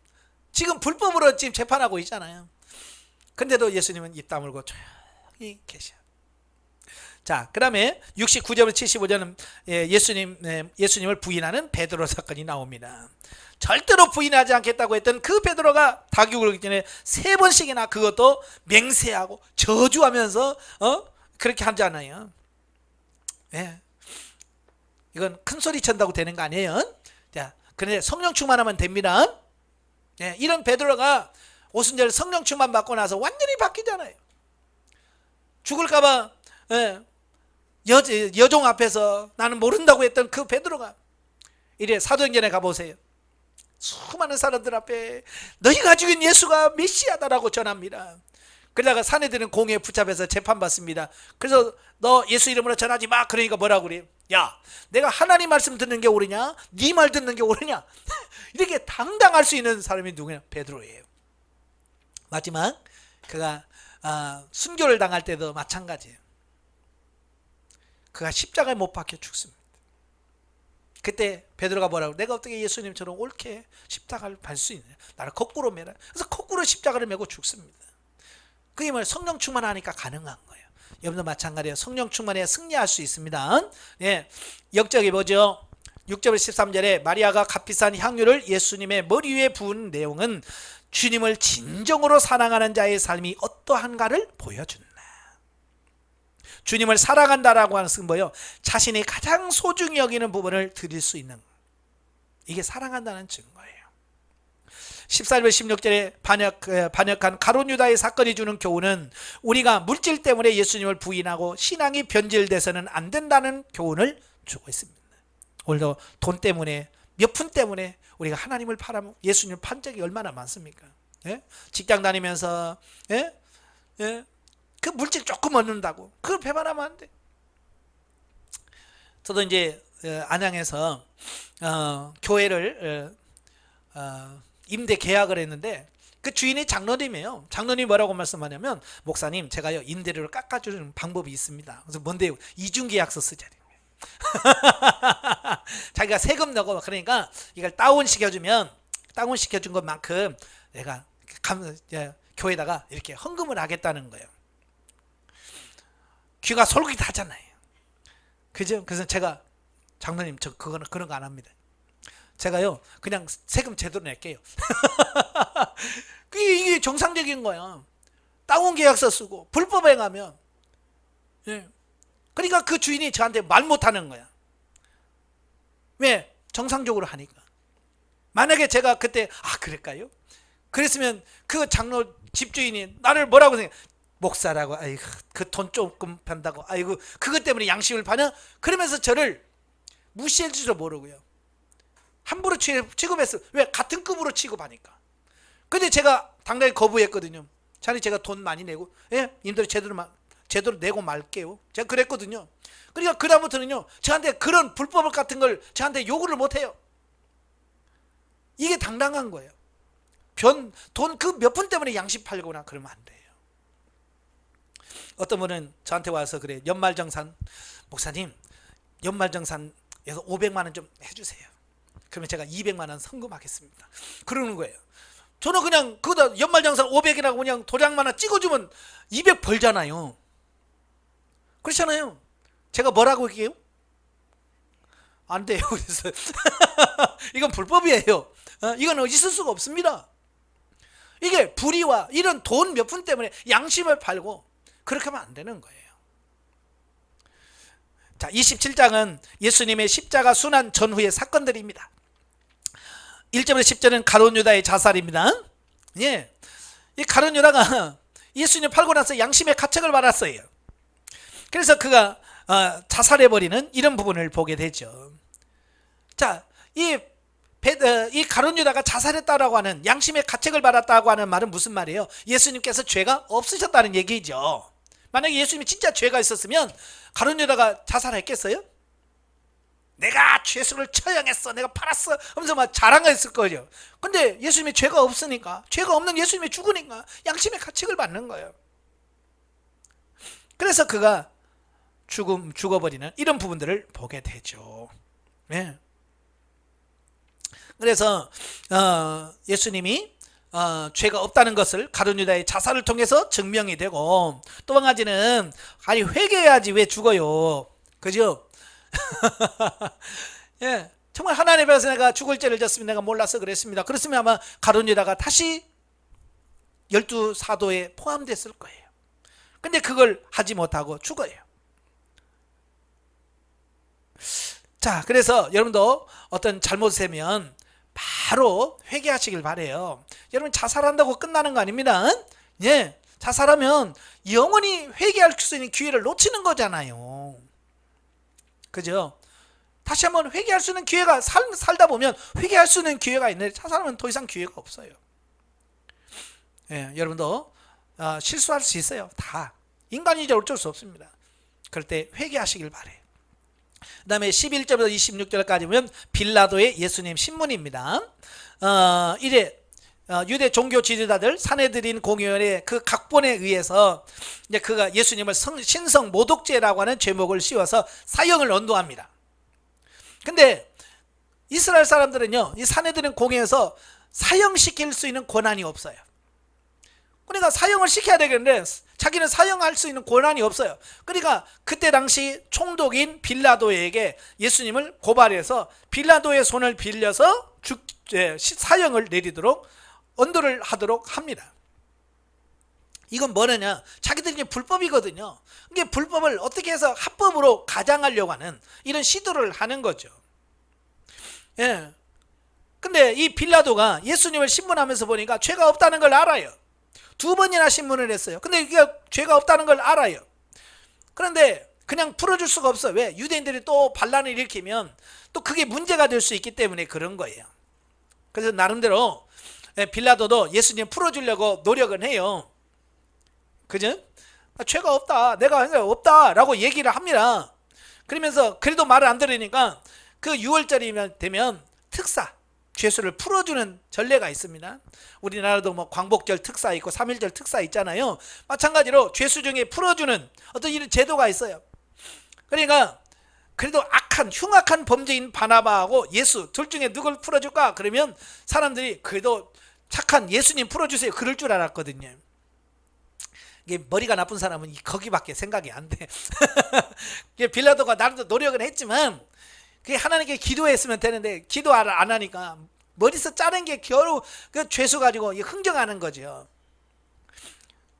지금 불법으로 지금 재판하고 있잖아요. 근데도 예수님은 입 다물고 조용히 계셔. 자, 그 다음에 69절부터 75절은 예수님을 부인하는 베드로 사건이 나옵니다. 절대로 부인하지 않겠다고 했던 그 베드로가 다국을 하기 전에 3번씩이나 그것도 맹세하고 저주하면서 그렇게 하잖아요. 이건 큰 소리 친다고 되는 거 아니에요. 자, 그런데 성령 충만하면 됩니다. 이런 베드로가 오순절 성령 충만 받고 나서 완전히 바뀌잖아요. 죽을까봐 여종 앞에서 나는 모른다고 했던 그 베드로가 이래 사도행전에 가보세요. 수많은 사람들 앞에 너희가 죽인 예수가 메시아다라고 전합니다. 그러다가 사내들은 공회에 붙잡혀서 재판받습니다. 그래서 너 예수 이름으로 전하지 마. 그러니까 뭐라고 그래요? 야, 내가 하나님 말씀 듣는 게 옳으냐? 네 말 듣는 게 옳으냐? 이렇게 당당할 수 있는 사람이 누구냐? 베드로예요. 마지막 그가 순교를 당할 때도 마찬가지예요. 그가 십자가에 못 박혀 죽습니다. 그때 베드로가 뭐라고? 내가 어떻게 예수님처럼 옳게 십자가를 밟을 수 있느냐? 나를 거꾸로 매라. 그래서 거꾸로 십자가를 메고 죽습니다. 그게 뭐 성령 충만하니까 가능한 거예요. 여러분도 마찬가지예요. 성령 충만해야 승리할 수 있습니다. 역적이 뭐죠? 6절 13절에 마리아가 값비싼 향유를 예수님의 머리 위에 부은 내용은 주님을 진정으로 사랑하는 자의 삶이 어떠한가를 보여준다. 주님을 사랑한다라고 하는 것은 뭐예요? 자신이 가장 소중히 여기는 부분을 드릴 수 있는, 이게 사랑한다는 증거예요. 14절 16절에 반역한 가룟 유다의 사건이 주는 교훈은 우리가 물질 때문에 예수님을 부인하고 신앙이 변질돼서는 안 된다는 교훈을 주고 있습니다. 오늘도 돈 때문에, 몇 푼 때문에 우리가 하나님을 예수님을 판 적이 얼마나 많습니까? 직장 다니면서 그 물질 조금 얻는다고 그걸 배반하면 안 돼. 저도 이제 안양에서 교회를 임대 계약을 했는데 그 주인이 장로님이에요. 장로님이 뭐라고 말씀하냐면, 목사님 제가요 임대료를 깎아주는 방법이 있습니다. 그래서 뭔데요? 이중계약서 쓰자는 거예요. 자기가 세금 내고, 그러니까 이걸 다운시켜주면 다운시켜준 것만큼 내가 교회에다가 이렇게 헌금을 하겠다는 거예요. 귀가 솔깃하잖아요. 그죠? 그래서 제가 장로님 저 그런 거 안 합니다. 제가요 그냥 세금 제대로 낼게요. 이게 정상적인 거야. 다운 계약서 쓰고 불법 행하면. 그러니까 그 주인이 저한테 말 못하는 거야. 왜? 정상적으로 하니까. 만약에 제가 그때 그럴까요? 그랬으면 그 장로 집주인이 나를 뭐라고 생각해? 목사라고, 아이고 그 돈 조금 번다고, 아이고 그것 때문에 양심을 파냐? 그러면서 저를 무시할 줄도 모르고요, 함부로 취급했어. 왜? 같은 급으로 취급하니까. 근데 제가 당당히 거부했거든요. 자네 제가 돈 많이 내고, 예? 님들 제대로 내고 말게요. 제가 그랬거든요. 그러니까 그다음부터는요, 저한테 그런 불법 같은 걸 저한테 요구를 못해요. 이게 당당한 거예요. 돈 그 몇 푼 때문에 양심 팔거나 그러면 안 돼요. 어떤 분은 저한테 와서 그래, 연말정산, 목사님 연말정산에서 500만 원 좀 해주세요. 그러면 제가 200만 원 성금하겠습니다. 그러는 거예요. 저는 그냥 그거다 연말정산 500이라고 그냥 도장만 하나 찍어주면 200 벌잖아요. 그렇잖아요. 제가 뭐라고 얘기해요? 안 돼요. 그래서 이건 불법이에요. 이건 있을 수가 없습니다. 이게 불의와 이런 돈 몇 푼 때문에 양심을 팔고 그렇게 하면 안 되는 거예요. 자, 27장은 예수님의 십자가 순환 전후의 사건들입니다. 1절에서 10절은 가룟 유다의 자살입니다. 예, 이 가룟 유다가 예수님 팔고 나서 양심의 가책을 받았어요. 그래서 그가 자살해버리는 이런 부분을 보게 되죠. 자, 이 가룟 유다가 자살했다라고 하는, 양심의 가책을 받았다고 하는 말은 무슨 말이에요? 예수님께서 죄가 없으셨다는 얘기죠. 만약에 예수님이 진짜 죄가 있었으면 가룟 유다가 자살했겠어요? 내가 죄수를 처형했어, 내가 팔았어 하면서 막 자랑했을 거죠. 근데 예수님이 죄가 없으니까, 죄가 없는 예수님이 죽으니까 양심의 가책을 받는 거예요. 그래서 그가 죽어버리는 이런 부분들을 보게 되죠. 네. 그래서 예수님이 죄가 없다는 것을 가룟 유다의 자살을 통해서 증명이 되고, 또 한 가지는 아니 회개해야지 왜 죽어요, 그죠? 예, 정말 하나님 앞에서 내가 죽을 죄를 졌으면 내가 몰라서 그랬습니다. 그랬으면 아마 가룟 유다가 다시 12 사도에 포함됐을 거예요. 근데 그걸 하지 못하고 죽어요. 자, 그래서 여러분도 어떤 잘못을 하면 바로 회개하시길 바래요. 여러분 자살한다고 끝나는 거 아닙니다. 예, 자살하면 영원히 회개할 수 있는 기회를 놓치는 거잖아요. 그죠? 다시 한번 회개할 수 있는 기회가 살다 보면 회개할 수 있는 기회가 있는데 자살하면 더 이상 기회가 없어요. 예, 여러분도 실수할 수 있어요. 다 인간이죠. 어쩔 수 없습니다. 그럴 때 회개하시길 바래요. 그 다음에 11절부터 26절까지 보면 빌라도의 예수님 신문입니다. 이제 유대 종교 지도자들 사내들인 공회의 그 각본에 의해서 이제 그가 예수님을 신성 모독죄라고 하는 죄목을 씌워서 사형을 언도합니다. 근데 이스라엘 사람들은요, 이 사내들인 공회에서 사형시킬 수 있는 권한이 없어요. 그러니까 사형을 시켜야 되겠는데 자기는 사형할 수 있는 권한이 없어요. 그러니까 그때 당시 총독인 빌라도에게 예수님을 고발해서 빌라도의 손을 빌려서 사형을 내리도록 언도를 하도록 합니다. 이건 뭐냐? 자기들이 불법이거든요. 이게 불법을 어떻게 해서 합법으로 가장하려고 하는 이런 시도를 하는 거죠. 예. 근데 이 빌라도가 예수님을 신문하면서 보니까 죄가 없다는 걸 알아요. 2번이나 신문을 했어요. 근데 이게 죄가 없다는 걸 알아요. 그런데 그냥 풀어줄 수가 없어. 왜? 유대인들이 또 반란을 일으키면 또 그게 문제가 될 수 있기 때문에 그런 거예요. 그래서 나름대로 빌라도도 예수님 풀어주려고 노력은 해요. 그죠? 죄가 없다, 내가 없다 라고 얘기를 합니다. 그러면서 그래도 말을 안 들으니까 그 6월절이면 되면 특사, 죄수를 풀어주는 전례가 있습니다. 우리나라도 뭐 광복절 특사 있고 3.1절 특사 있잖아요. 마찬가지로 죄수 중에 풀어주는 어떤 이런 제도가 있어요. 그러니까 그래도 흉악한 범죄인 바나바하고 예수 둘 중에 누굴 풀어줄까? 그러면 사람들이 그래도 착한 예수님 풀어주세요 그럴 줄 알았거든요. 이게 머리가 나쁜 사람은 거기밖에 생각이 안 돼. 빌라도가 나름대로 노력을 했지만 그게 하나님께 기도했으면 되는데 기도 안 하니까 머리서 자른 게 겨우 그 죄수 가지고 흥정하는 거죠.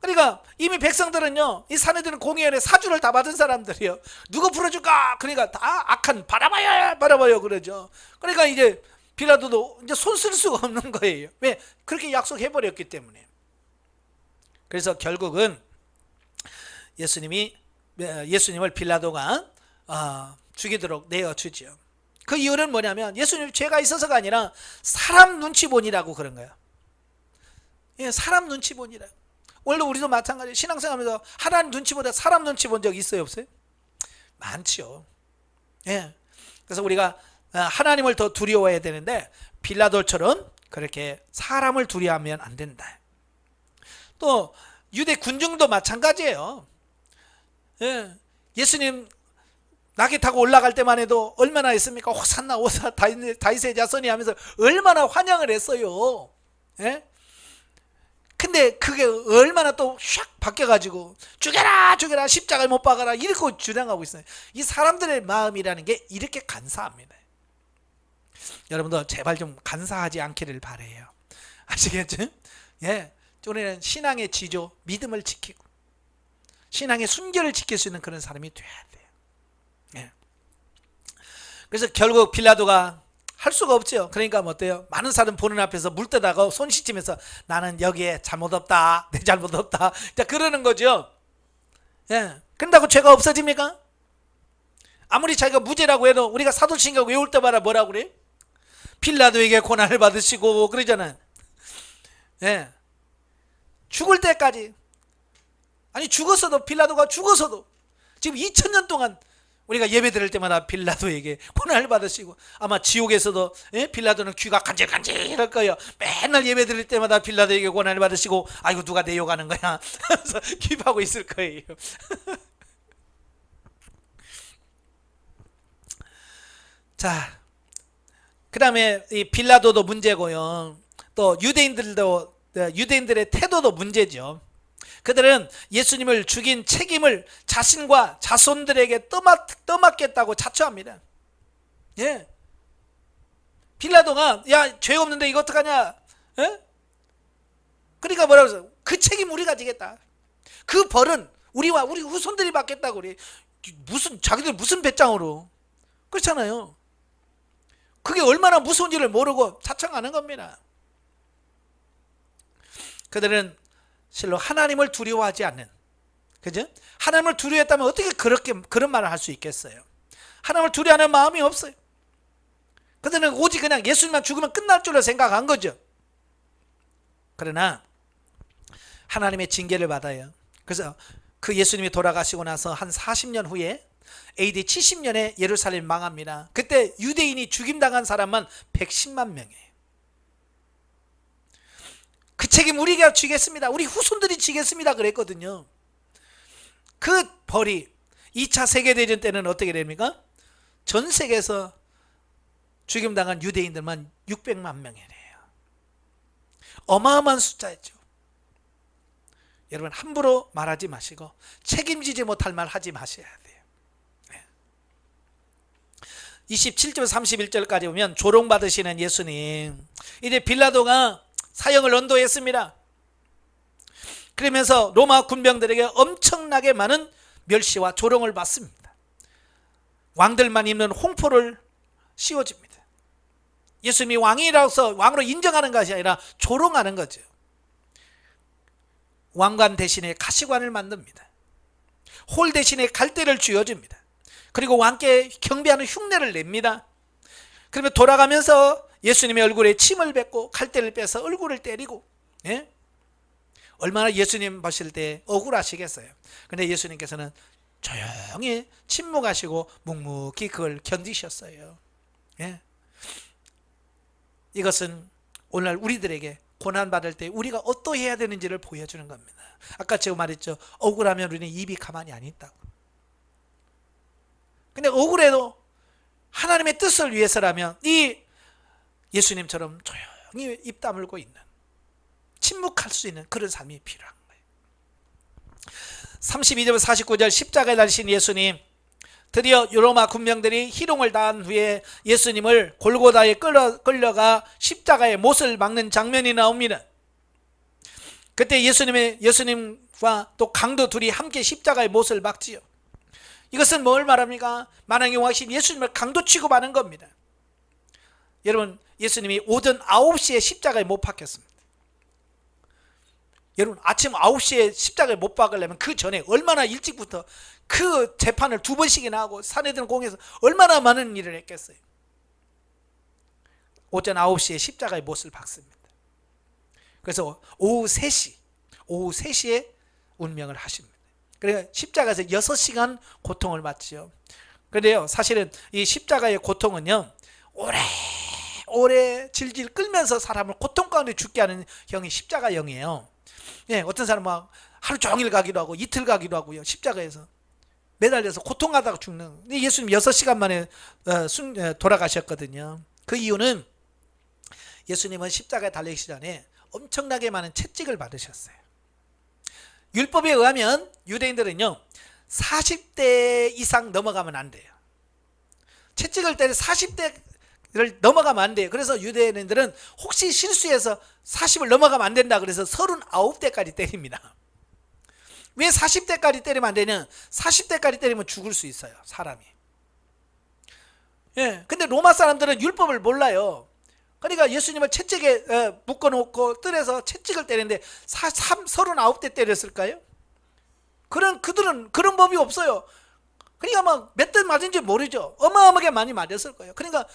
그러니까 이미 백성들은요, 이 사내들은 공의원의 사주를 다 받은 사람들이요. 누구 풀어줄까? 그러니까 다 악한 바라봐요 그러죠. 그러니까 이제 빌라도도 이제 손 쓸 수가 없는 거예요. 왜? 그렇게 약속해버렸기 때문에. 그래서 결국은 예수님을 빌라도가 죽이도록 내어주죠. 그 이유는 뭐냐면 예수님 죄가 있어서가 아니라 사람 눈치 보니라고 그런 거야. 예, 사람 눈치 보니라. 원래 우리도 마찬가지예요. 신앙생활하면서 하나님 눈치보다 사람 눈치 본 적 있어요, 없어요? 많죠. 예. 그래서 우리가 하나님을 더 두려워해야 되는데 빌라도처럼 그렇게 사람을 두려워하면 안 된다. 또 유대 군중도 마찬가지예요. 예. 예수님 낙에 타고 올라갈 때만 해도 얼마나 했습니까? 호산나 호사 다윗의 자손이 하면서 얼마나 환영을 했어요. 예? 근데 그게 얼마나 또 샥 바뀌어가지고 죽여라 죽여라 십자가에 못 박아라 이렇게 주장하고 있어요. 이 사람들의 마음이라는 게 이렇게 간사합니다. 여러분도 제발 좀 간사하지 않기를 바라요. 아시겠죠? 예, 우리는 신앙의 지조, 믿음을 지키고 신앙의 순결을 지킬 수 있는 그런 사람이 돼야 돼요. 예. 그래서 결국 빌라도가 할 수가 없죠. 그러니까 뭐 어때요? 많은 사람 보는 앞에서 물 뜨다가 손 씻으면서 나는 여기에 잘못 없다, 내 잘못 없다, 자 그러는 거죠. 예. 그런다고 죄가 없어집니까? 아무리 자기가 무죄라고 해도 우리가 사도신경 외울 때마다 뭐라고 그래? 빌라도에게 고난을 받으시고 그러잖아요. 예. 죽을 때까지, 아니 죽었어도, 빌라도가 죽었어도 지금 2000년 동안 우리가 예배 드릴 때마다 빌라도에게 고난을 받으시고, 아마 지옥에서도 빌라도는 귀가 간질간질할 거예요. 맨날 예배 드릴 때마다 빌라도에게 고난을 받으시고 아이고 누가 내 욕하는 거야 그래서 기뻐하고 있을 거예요. 자, 그 다음에 이 빌라도도 문제고요. 또 유대인들의 태도도 문제죠. 그들은 예수님을 죽인 책임을 자신과 자손들에게 떠맡겠다고 자처합니다. 예. 빌라도가 야, 죄 없는데 이거 어떡하냐? 예? 그러니까 뭐라고 해서 그 책임 우리가 지겠다. 그 벌은 우리와 우리 후손들이 받겠다고 그래. 자기들 무슨 배짱으로. 그렇잖아요. 그게 얼마나 무서운지를 모르고 자청하는 겁니다. 그들은 실로 하나님을 두려워하지 않는, 그죠? 하나님을 두려워했다면 어떻게 그런 말을 할 수 있겠어요? 하나님을 두려워하는 마음이 없어요. 그들은 오직 그냥 예수님만 죽으면 끝날 줄로 생각한 거죠. 그러나 하나님의 징계를 받아요. 그래서 그 예수님이 돌아가시고 나서 한 40년 후에 AD 70년에 예루살렘 망합니다. 그때 유대인이 죽임당한 사람만 110만 명이에요. 그 책임 우리가 지겠습니다. 우리 후손들이 지겠습니다. 그랬거든요. 그 벌이 2차 세계대전 때는 어떻게 됩니까? 전 세계에서 죽임당한 유대인들만 600만 명이래요. 어마어마한 숫자였죠. 여러분 함부로 말하지 마시고 책임지지 못할 말 하지 마셔야 돼요. 27절 31절까지 보면 조롱받으시는 예수님, 이제 빌라도가 사형을 언도했습니다. 그러면서 로마 군병들에게 엄청나게 많은 멸시와 조롱을 받습니다. 왕들만 입는 홍포를 씌워줍니다. 예수님이 왕이라서 왕으로 인정하는 것이 아니라 조롱하는 거죠. 왕관 대신에 가시관을 만듭니다. 홀 대신에 갈대를 쥐어줍니다. 그리고 왕께 경배하는 흉내를 냅니다. 그러면 돌아가면서 예수님의 얼굴에 침을 뱉고 칼대를 빼서 얼굴을 때리고, 예? 얼마나 예수님 보실 때 억울하시겠어요. 그런데 예수님께서는 조용히 침묵하시고 묵묵히 그걸 견디셨어요. 예? 이것은 오늘 우리들에게 고난받을 때 우리가 어떠해야 되는지를 보여주는 겁니다. 아까 제가 말했죠. 억울하면 우리는 입이 가만히 안 있다고. 근데 억울해도 하나님의 뜻을 위해서라면 이 예수님처럼 조용히 입 다물고 있는, 침묵할 수 있는 그런 삶이 필요한 거예요. 32절 49절 십자가에 달리신 예수님, 드디어 로마 군병들이 희롱을 당한 후에 예수님을 골고다에 끌려가 십자가에 못을 박는 장면이 나옵니다. 그때 예수님과 또 강도 둘이 함께 십자가에 못을 박지요. 이것은 뭘 말합니까? 만왕의 왕이신 예수님을 강도 취급하는 겁니다. 여러분, 예수님이 오전 9시에 십자가에 못 박혔습니다. 여러분, 아침 9시에 십자가에 못 박으려면 그 전에 얼마나 일찍부터 그 재판을 2번씩이나 하고 산헤드린 공에서 얼마나 많은 일을 했겠어요. 오전 9시에 십자가에 못을 박습니다. 그래서 오후 3시에 운명을 하십니다. 그러니까 십자가에서 6시간 고통을 받죠. 그런데요, 사실은 이 십자가의 고통은요, 오래 질질 끌면서 사람을 고통 가운데 죽게 하는 형이 십자가형이에요. 예, 어떤 사람은 막 하루 종일 가기도 하고 이틀 가기도 하고요. 십자가에서 매달려서 고통하다가 죽는. 근데 예수님 6시간 만에 돌아가셨거든요. 그 이유는 예수님은 십자가에 달리기 전에 엄청나게 많은 채찍을 받으셨어요. 율법에 의하면 유대인들은요, 40대 이상 넘어가면 안 돼요. 채찍을 때려 40대를 넘어가면 안 돼요. 그래서 유대인들은 혹시 실수해서 40을 넘어가면 안 된다 그래서 39대까지 때립니다. 왜 40대까지 때리면 안 되냐? 40대까지 때리면 죽을 수 있어요, 사람이. 예, 근데 로마 사람들은 율법을 몰라요. 그러니까 예수님을 채찍에 묶어놓고 뜰에서 채찍을 때리는데 39대 때렸을까요? 그들은 그런 법이 없어요. 그러니까 막 몇 대 맞은지 모르죠. 어마어마하게 많이 맞았을 거예요. 그러니까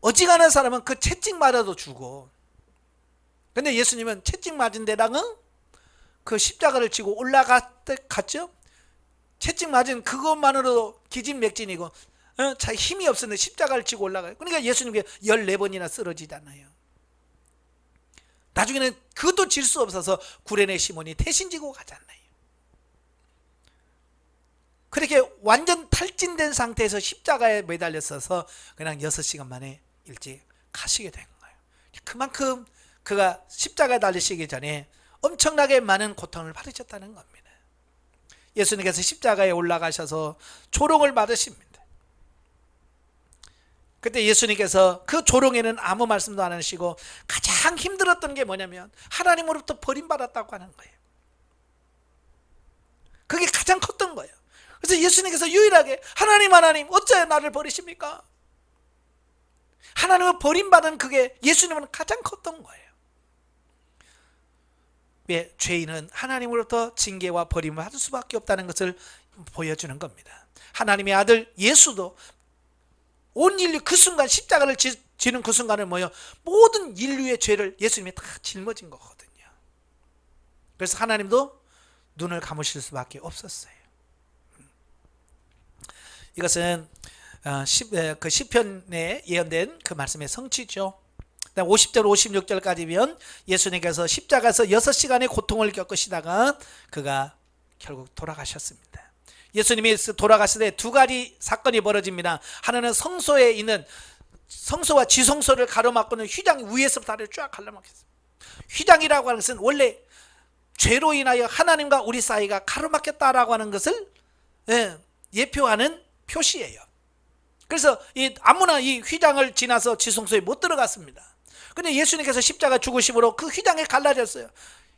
어지간한 사람은 그 채찍 맞아도 죽어. 근데 예수님은 채찍 맞은 데랑은 그 십자가를 지고 올라갔죠. 채찍 맞은 그것만으로도 기진맥진이고 자기 힘이 없었는데 십자가를 지고 올라가요. 그러니까 예수님께 14번이나 쓰러지잖아요. 나중에는 그것도 질 수 없어서 구레네 시몬이 대신 지고 가잖아요. 그렇게 완전 탈진된 상태에서 십자가에 매달렸어서 그냥 6시간 만에 일찍 가시게 된 거예요. 그만큼 그가 십자가에 달리시기 전에 엄청나게 많은 고통을 받으셨다는 겁니다. 예수님께서 십자가에 올라가셔서 조롱을 받으십니다. 그때 예수님께서 그 조롱에는 아무 말씀도 안 하시고 가장 힘들었던 게 뭐냐면 하나님으로부터 버림받았다고 하는 거예요. 그게 가장 컸던 거예요. 그래서 예수님께서 유일하게 하나님 어째 나를 버리십니까? 하나님을 버림받은 그게 예수님은 가장 컸던 거예요. 왜? 죄인은 하나님으로부터 징계와 버림을 받을 수밖에 없다는 것을 보여주는 겁니다. 하나님의 아들 예수도 온 인류 그 순간 십자가를 지는 그 순간은 뭐예요? 모든 인류의 죄를 예수님이 다 짊어진 거거든요. 그래서 하나님도 눈을 감으실 수밖에 없었어요. 이것은 그 시편에 예언된 그 말씀의 성취죠. 50절 56절까지면 예수님께서 십자가에서 6시간의 고통을 겪으시다가 그가 결국 돌아가셨습니다. 예수님이 돌아가실 때 2가지 사건이 벌어집니다. 하나는 성소에 있는 성소와 지성소를 가로막고는 휘장 위에서부터 아래로 쫙 가로막혔습니다. 휘장이라고 하는 것은 원래 죄로 인하여 하나님과 우리 사이가 가로막혔다라고 하는 것을 예표하는 표시예요. 그래서 아무나 이 휘장을 지나서 지성소에 못 들어갔습니다. 근데 예수님께서 십자가 죽으심으로 그 휘장이 갈라졌어요.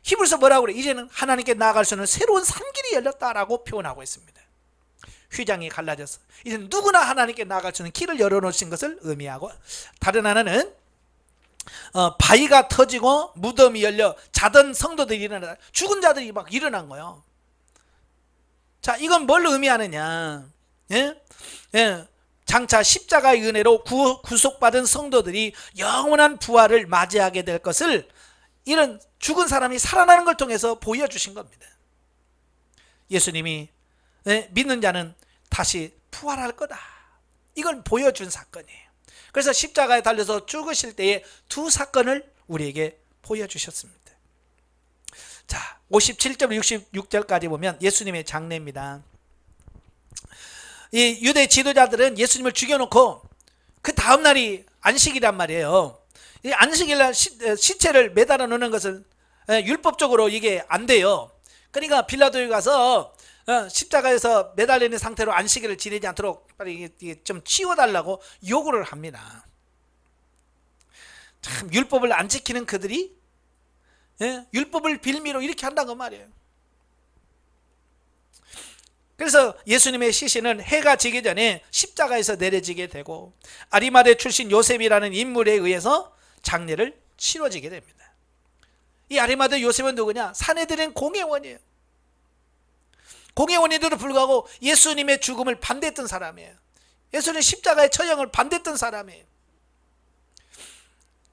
히브리서 뭐라고 그래? 이제는 하나님께 나아갈 수 있는 새로운 산길이 열렸다라고 표현하고 있습니다. 휘장이 갈라져서 이제 누구나 하나님께 나아갈 수 있는 길을 열어놓으신 것을 의미하고, 다른 하나는 바위가 터지고 무덤이 열려 자던 성도들이 일어나 죽은 자들이 막 일어난 거예요. 자, 이건 뭘 의미하느냐? 장차 십자가의 은혜로 구속받은 성도들이 영원한 부활을 맞이하게 될 것을 이런 죽은 사람이 살아나는 걸 통해서 보여주신 겁니다. 예수님이 믿는 자는 다시 부활할 거다, 이걸 보여준 사건이에요. 그래서 십자가에 달려서 죽으실 때의 2 사건을 우리에게 보여주셨습니다. 자, 57절 66절까지 보면 예수님의 장례입니다. 이 유대 지도자들은 예수님을 죽여놓고 그 다음 날이 안식이란 말이에요. 이 안식일날 시체를 매달아 놓는 것은 율법적으로 이게 안 돼요. 그러니까 빌라도에 가서 십자가에서 매달려 있는 상태로 안식일을 지내지 않도록 빨리 좀 치워달라고 요구를 합니다. 참 율법을 안 지키는 그들이 율법을 빌미로 이렇게 한다고 말이에요. 그래서 예수님의 시신은 해가 지기 전에 십자가에서 내려지게 되고 아리마대 출신 요셉이라는 인물에 의해서 장례를 치러지게 됩니다. 이 아리마대 요셉은 누구냐? 사내들은 공회원이에요. 공회원인데도 불구하고 예수님의 죽음을 반대했던 사람이에요. 예수님 십자가의 처형을 반대했던 사람이에요.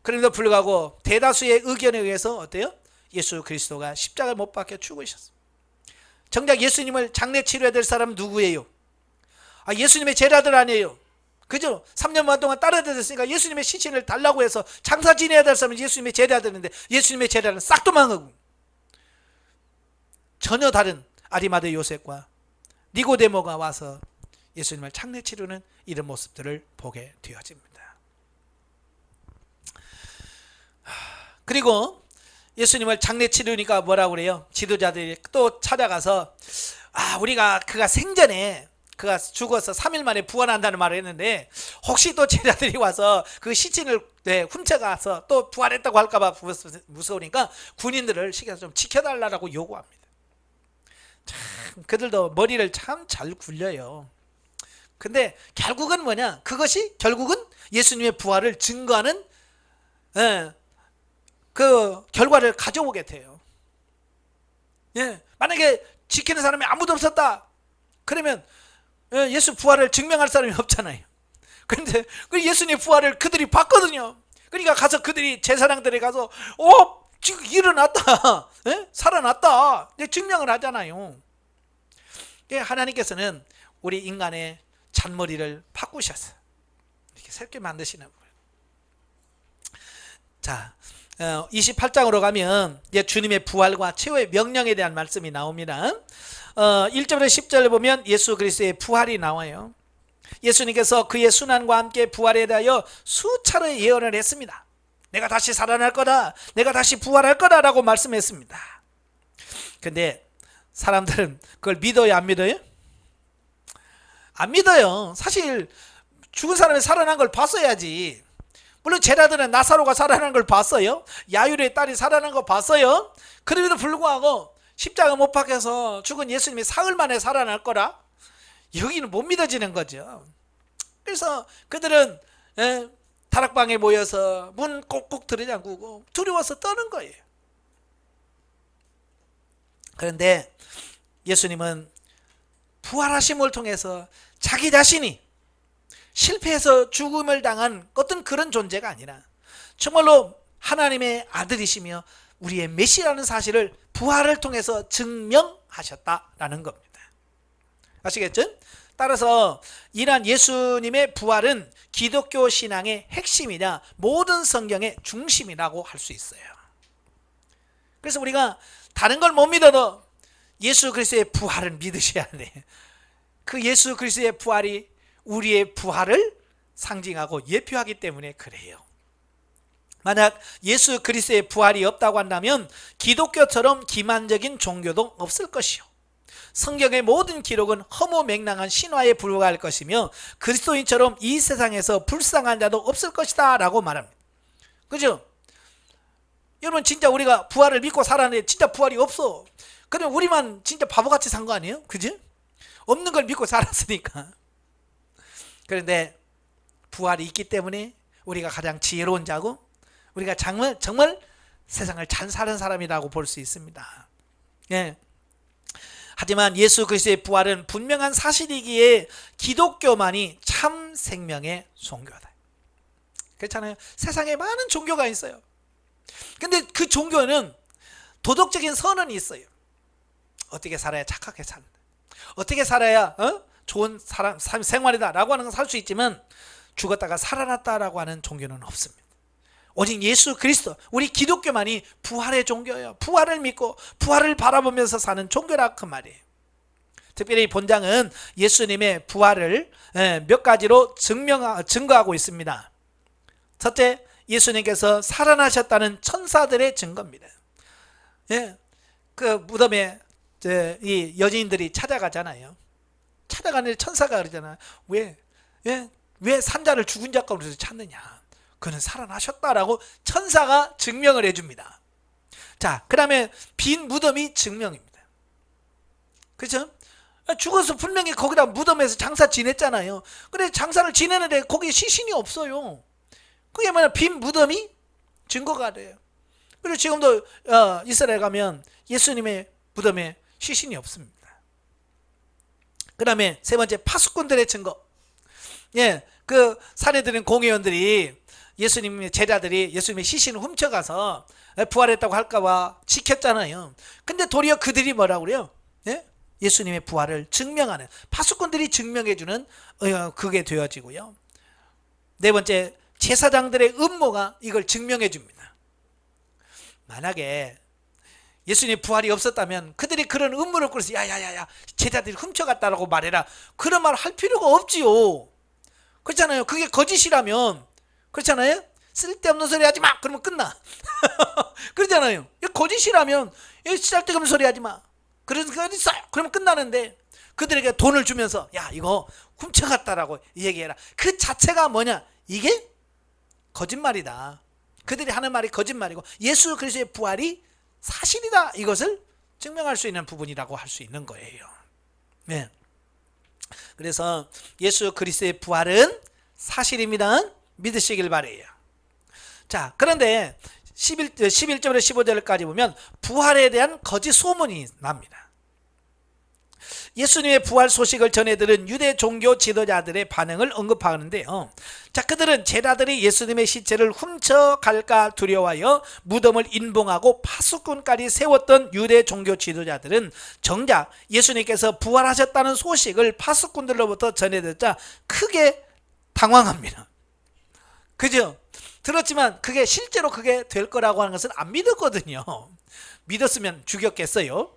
그럼에도 불구하고 대다수의 의견에 의해서 어때요? 예수 그리스도가 십자가를 못 박혀 죽으셨어요. 정작 예수님을 장례 치료해야 될 사람은 누구예요? 예수님의 제자들 아니에요. 그죠? 3년 반 동안 따라다녔으니까 예수님의 시신을 달라고 해서 장사 지내야 될 사람은 예수님의 제자들인데 예수님의 제자는 싹 도망가고 전혀 다른 아리마대 요셉과 니고데모가 와서 예수님을 장례 치르는 이런 모습들을 보게 되어집니다. 그리고 예수님을 장례 치르니까 뭐라고 그래요? 지도자들이 또 찾아가서 우리가 그가 생전에 그가 죽어서 3일 만에 부활한다는 말을 했는데 혹시 또 제자들이 와서 그 시신을 훔쳐가서 또 부활했다고 할까봐 무서우니까 군인들을 시켜서 좀 지켜달라고 요구합니다. 참 그들도 머리를 참 잘 굴려요. 근데 결국은 뭐냐? 그것이 결국은 예수님의 부활을 증거하는 그 결과를 가져오게 돼요. 만약에 지키는 사람이 아무도 없었다 그러면 예수 부활을 증명할 사람이 없잖아요. 그런데 그 예수님의 부활을 그들이 봤거든요. 그러니까 가서 그들이 제사장들에 가서 지금 일어났다, 살아났다 증명을 하잖아요. 하나님께서는 우리 인간의 잔머리를 바꾸셨어요. 이렇게 새롭게 만드시는 거예요. 자, 28장으로 가면 이제 주님의 부활과 최후의 명령에 대한 말씀이 나옵니다. 1절부터 10절을 보면 예수 그리스도의 부활이 나와요. 예수님께서 그의 순환과 함께 부활에 대하여 수차례 예언을 했습니다. 내가 다시 살아날 거다, 내가 다시 부활할 거다 라고 말씀했습니다. 근데 사람들은 그걸 믿어요, 안 믿어요? 안 믿어요. 사실 죽은 사람이 살아난 걸 봤어야지. 물론 제자들은 나사로가 살아난 걸 봤어요. 야율의 딸이 살아난 거 봤어요. 그럼에도 불구하고 십자가 못 박혀서 죽은 예수님이 사흘 만에 살아날 거라? 여기는 못 믿어지는 거죠. 그래서 그들은 다락방에 모여서 문 꼭꼭 들여잠그고 두려워서 떠는 거예요. 그런데 예수님은 부활하심을 통해서 자기 자신이 실패해서 죽음을 당한 어떤 그런 존재가 아니라 정말로 하나님의 아들이시며 우리의 메시아라는 사실을 부활을 통해서 증명하셨다라는 겁니다. 아시겠죠? 따라서 이러한 예수님의 부활은 기독교 신앙의 핵심이냐 모든 성경의 중심이라고 할 수 있어요. 그래서 우리가 다른 걸 못 믿어도 예수 그리스도의 부활을 믿으셔야 돼. 그 예수 그리스도의 부활이 우리의 부활을 상징하고 예표하기 때문에 그래요. 만약 예수 그리스도의 부활이 없다고 한다면 기독교처럼 기만적인 종교도 없을 것이요, 성경의 모든 기록은 허무맹랑한 신화에 불과할 것이며 그리스도인처럼 이 세상에서 불쌍한 자도 없을 것이다 라고 말합니다. 그죠? 여러분 진짜 우리가 부활을 믿고 살았는데 진짜 부활이 없어. 그러면 우리만 진짜 바보같이 산 거 아니에요? 그죠? 없는 걸 믿고 살았으니까. 그런데 부활이 있기 때문에 우리가 가장 지혜로운 자고 우리가 정말 세상을 잘 사는 사람이라고 볼 수 있습니다. 하지만 예수 그리스도의 부활은 분명한 사실이기에 기독교만이 참 생명의 종교다. 그렇잖아요. 세상에 많은 종교가 있어요. 근데 그 종교는 도덕적인 선언이 있어요. 어떻게 살아야 착하게 산다, 어떻게 살아야 좋은 생활이다 라고 하는 건 살 수 있지만 죽었다가 살아났다라고 하는 종교는 없습니다. 오직 예수 그리스도, 우리 기독교만이 부활의 종교예요. 부활을 믿고 부활을 바라보면서 사는 종교라 그 말이에요. 특별히 본장은 예수님의 부활을 몇 가지로 증거하고 있습니다. 첫째, 예수님께서 살아나셨다는 천사들의 증거입니다. 그 무덤에 이 여인들이 찾아가잖아요. 찾아가는 천사가 그러잖아요. 왜 산자를 죽은 자 가운데서 찾느냐? 그는 살아나셨다라고 천사가 증명을 해줍니다. 자, 그 다음에 빈 무덤이 증명입니다. 그렇죠? 죽어서 분명히 거기다 무덤에서 장사 지냈잖아요. 근데 장사를 지내는데 거기에 시신이 없어요. 그게 뭐냐, 빈 무덤이 증거가 돼요. 그리고 지금도 이스라엘 가면 예수님의 무덤에 시신이 없습니다. 그 다음에 세 번째, 파수꾼들의 증거. 예, 그 사례들은 공회원들이 예수님의 제자들이 예수님의 시신을 훔쳐가서 부활했다고 할까봐 지켰잖아요. 근데 도리어 그들이 뭐라고 그래요? 예? 예수님의 부활을 증명하는, 파수꾼들이 증명해주는 그게 되어지고요. 네 번째, 제사장들의 음모가 이걸 증명해 줍니다. 만약에 예수님의 부활이 없었다면 그들이 그런 음모를 꾸려서 야야야야 제자들이 훔쳐갔다라고 말해라, 그런 말 할 필요가 없지요. 그렇잖아요. 그게 거짓이라면, 그렇잖아요. 쓸데없는 소리 하지 마 그러면 끝나. 그러잖아요. 거짓이라면 쓸데없는 소리 하지 마, 그래서 그거 있어요 그러면 끝나는데, 그들에게 돈을 주면서 야 이거 훔쳐갔다라고 얘기해라, 그 자체가 뭐냐, 이게 거짓말이다. 그들이 하는 말이 거짓말이고 예수 그리스도의 부활이 사실이다, 이것을 증명할 수 있는 부분이라고 할 수 있는 거예요. 네. 그래서 예수 그리스도의 부활은 사실입니다. 믿으시길 바래요. 자, 그런데 11절부터 15절까지 보면 부활에 대한 거짓 소문이 납니다. 예수님의 부활 소식을 전해들은 유대 종교 지도자들의 반응을 언급하는데요. 자, 그들은 제자들이 예수님의 시체를 훔쳐갈까 두려워하여 무덤을 인봉하고 파수꾼까지 세웠던 유대 종교 지도자들은 정작 예수님께서 부활하셨다는 소식을 파수꾼들로부터 전해듣자 크게 당황합니다. 그죠? 들었지만 그게 실제로 그게 될 거라고 하는 것은 안 믿었거든요. 믿었으면 죽였겠어요?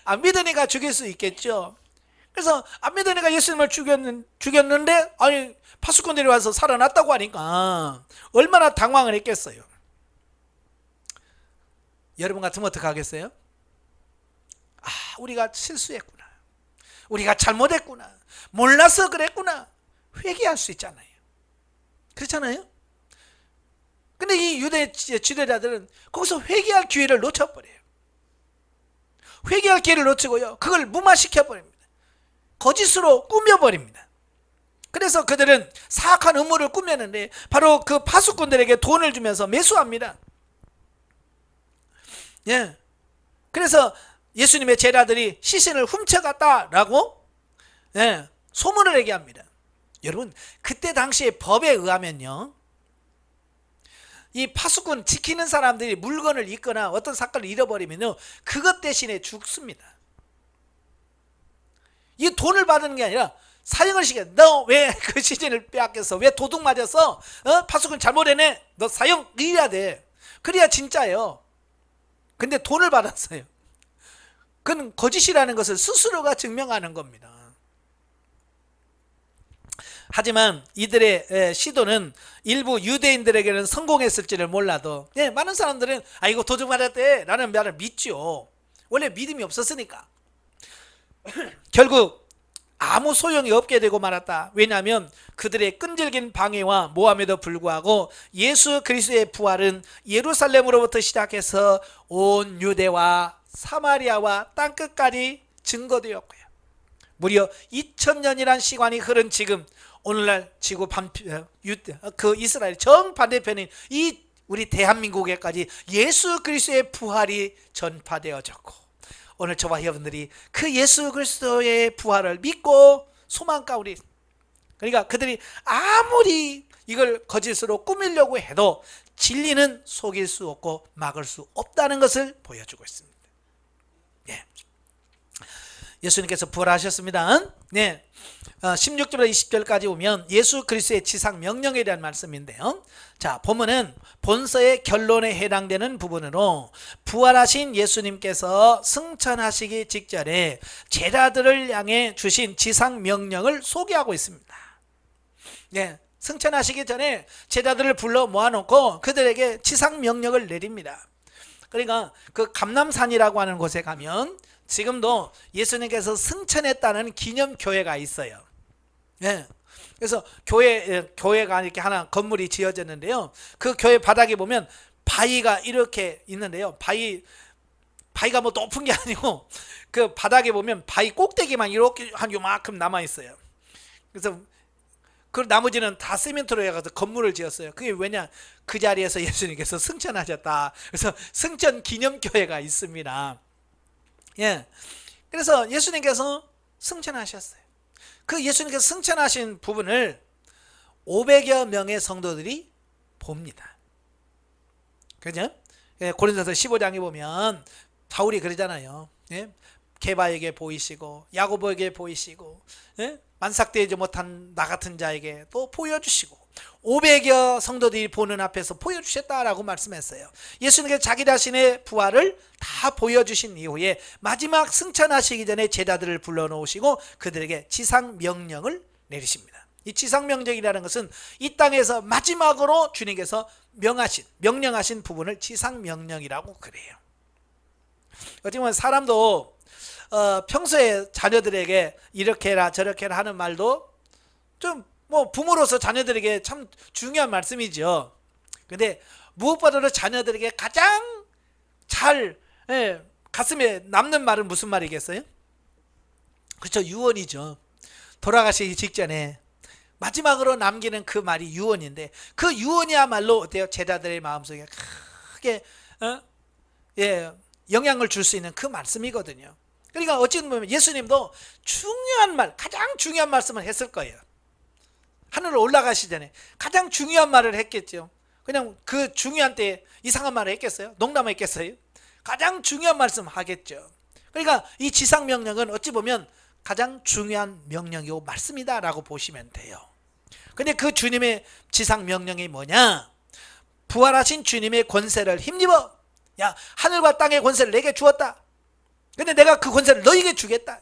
안 믿으니까 죽일 수 있겠죠. 그래서 안 믿으니까 예수님을 죽였는데 아니 파수꾼들이 와서 살아났다고 하니까 얼마나 당황을 했겠어요. 여러분 같으면 어떻게 하겠어요? 아, 우리가 실수했구나, 우리가 잘못했구나, 몰라서 그랬구나, 회개할 수 있잖아요. 그렇잖아요. 근데 이 유대 지도자들은 거기서 회개할 기회를 놓쳐버려요. 회개할 기회를 놓치고요, 그걸 무마시켜버립니다. 거짓으로 꾸며버립니다. 그래서 그들은 사악한 음모를 꾸몄는데 바로 그 파수꾼들에게 돈을 주면서 매수합니다. 예. 그래서 예수님의 제자들이 시신을 훔쳐갔다라고 소문을 내게 합니다. 여러분, 그때 당시의 법에 의하면요, 이 파수꾼 지키는 사람들이 물건을 잃거나 어떤 사건을 잃어버리면요, 그것 대신에 죽습니다. 이 돈을 받는 게 아니라 사형을 시켜. 너 왜 그 시신을 빼앗겼어? 왜 도둑 맞았어? 파수꾼 잘못했네. 너 사형 이래야 돼. 그래야 진짜예요. 근데 돈을 받았어요. 그건 거짓이라는 것을 스스로가 증명하는 겁니다. 하지만 이들의 시도는 일부 유대인들에게는 성공했을지를 몰라도 많은 사람들은 아 이거 도둑 맞았대 라는 말을 믿죠. 원래 믿음이 없었으니까. 결국 아무 소용이 없게 되고 말았다. 왜냐하면 그들의 끈질긴 방해와 모함에도 불구하고 예수 그리스도의 부활은 예루살렘으로부터 시작해서 온 유대와 사마리아와 땅끝까지 증거되었고요. 무려 2000년이란 시간이 흐른 지금 오늘날 지구 그 이스라엘 정반대편인 이 우리 대한민국에까지 예수 그리스도의 부활이 전파되어졌고, 오늘 저와 여러분들이 그 예수 그리스도의 부활을 믿고 소망 가운데, 그러니까 그들이 아무리 이걸 거짓으로 꾸미려고 해도 진리는 속일 수 없고 막을 수 없다는 것을 보여주고 있습니다. 예. 예수님께서 부활하셨습니다. 네. 16절부터 20절까지 오면 예수 그리스도의 지상 명령에 대한 말씀인데요. 자, 본문은 본서의 결론에 해당되는 부분으로 부활하신 예수님께서 승천하시기 직전에 제자들을 향해 주신 지상 명령을 소개하고 있습니다. 네. 승천하시기 전에 제자들을 불러 모아놓고 그들에게 지상 명령을 내립니다. 그러니까 그 감람산이라고 하는 곳에 가면 지금도 예수님께서 승천했다는 기념교회가 있어요. 예. 그래서 교회가 이렇게 하나 건물이 지어졌는데요. 그 교회 바닥에 보면 바위가 이렇게 있는데요. 바위가 뭐 높은 게 아니고 그 바닥에 보면 바위 꼭대기만 이렇게 한 요만큼 남아 있어요. 그래서 그 나머지는 다 시멘트로 해가지고 건물을 지었어요. 그게 왜냐? 그 자리에서 예수님께서 승천하셨다. 그래서 승천 기념교회가 있습니다. 예. 그래서 예수님께서 승천하셨어요. 그 예수님께서 승천하신 부분을 500여 명의 성도들이 봅니다. 그죠? 예, 고린도서 15장에 보면 바울이 그러잖아요. 예? 게바에게 보이시고 야고보에게 보이시고, 예? 만삭되지 못한 나 같은 자에게 또 보여주시고 500여 성도들이 보는 앞에서 보여주셨다라고 말씀했어요. 예수님께서 자기 자신의 부활을 다 보여주신 이후에 마지막 승천하시기 전에 제자들을 불러놓으시고 그들에게 지상명령을 내리십니다. 이 지상명령이라는 것은 이 땅에서 마지막으로 주님께서 명령하신 부분을 지상명령이라고 그래요. 어찌 보면 사람도 평소에 자녀들에게 이렇게 해라 저렇게 해라 하는 말도 좀 뭐 부모로서 자녀들에게 참 중요한 말씀이죠. 근데 무엇보다도 자녀들에게 가장 잘 가슴에 남는 말은 무슨 말이겠어요? 그렇죠. 유언이죠. 돌아가시기 직전에 마지막으로 남기는 그 말이 유언인데 그 유언이야말로 어때요? 제자들의 마음속에 크게 영향을 줄 수 있는 그 말씀이거든요. 그러니까 어찌 보면 예수님도 중요한 말, 가장 중요한 말씀을 했을 거예요. 하늘로 올라가시 전에 가장 중요한 말을 했겠죠. 그냥 그 중요한 때에 이상한 말을 했겠어요? 농담을 했겠어요? 가장 중요한 말씀 하겠죠. 그러니까 이 지상명령은 어찌 보면 가장 중요한 명령이고 말씀이다라고 보시면 돼요. 근데 그 주님의 지상명령이 뭐냐? 부활하신 주님의 권세를 힘입어. 야, 하늘과 땅의 권세를 내게 주었다. 근데 내가 그 권세를 너에게 주겠다.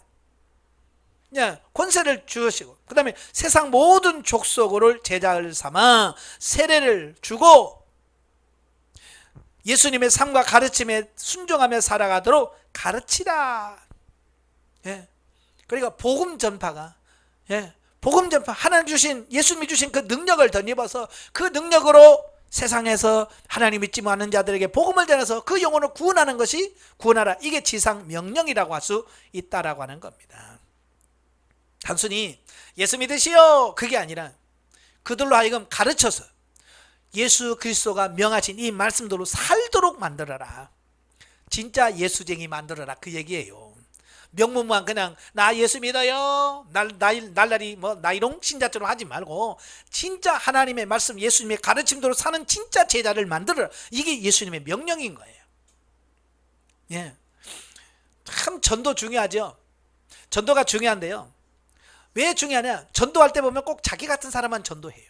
야, 권세를 주시고 그 다음에 세상 모든 족속을 제자를 삼아 세례를 주고 예수님의 삶과 가르침에 순종하며 살아가도록 가르치라. 예. 그러니까 복음 전파가 복음 전파 하나님 주신 예수님이 주신 그 능력을 덧입어서 그 능력으로 세상에서 하나님 믿지 않는 자들에게 복음을 전해서 그 영혼을 구원하는 것이 구원하라. 이게 지상 명령이라고 할 수 있다라고 하는 겁니다. 단순히 예수 믿으시오 그게 아니라 그들로 하여금 가르쳐서 예수 그리스도가 명하신 이 말씀대로 살도록 만들어라. 진짜 예수쟁이 만들어라 그 얘기예요. 명문만 그냥 나 예수 믿어요 날라리 뭐 나이롱 신자처럼 하지 말고 진짜 하나님의 말씀 예수님의 가르침대로 사는 진짜 제자를 만들어라. 이게 예수님의 명령인 거예요. 예. 참 전도 중요하죠. 전도가 중요한데요. 왜 중요하냐? 전도할 때 보면 꼭 자기 같은 사람만 전도해요.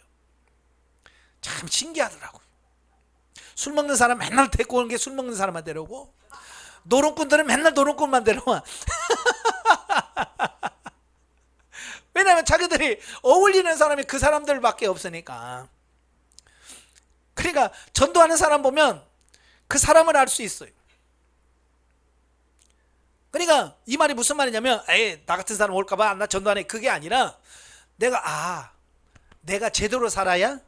참 신기하더라고요. 술 먹는 사람 맨날 데리고 오는 게 술 먹는 사람만 데려오고 노름꾼들은 맨날 노름꾼만 데려와. 왜냐하면 자기들이 어울리는 사람이 그 사람들밖에 없으니까. 그러니까 전도하는 사람 보면 그 사람을 알 수 있어요. 그러니까 이 말이 무슨 말이냐면 에이 나 같은 사람 올까봐 나 전도 안 해. 그게 아니라 내가 제대로 살아야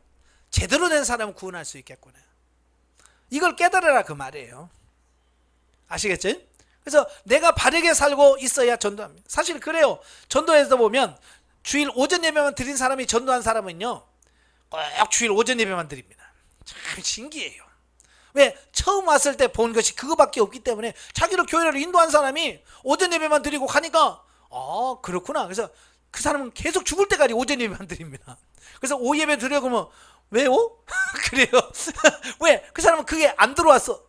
제대로 된 사람을 구원할 수 있겠구나. 이걸 깨달으라 그 말이에요. 아시겠죠? 그래서 내가 바르게 살고 있어야 전도합니다. 사실 그래요. 전도에서 보면 주일 오전 예배만 드린 사람이 전도한 사람은요 꼭 주일 오전 예배만 드립니다. 참 신기해요. 왜? 처음 왔을 때 본 것이 그거밖에 없기 때문에 자기를 교회를 인도한 사람이 오전 예배만 드리고 가니까 그렇구나. 그래서 그 사람은 계속 죽을 때까지 오전 예배만 드립니다. 그래서 오후 예배 드려고 하면 왜요? 그래요. 왜? 그 사람은 그게 안 들어왔어.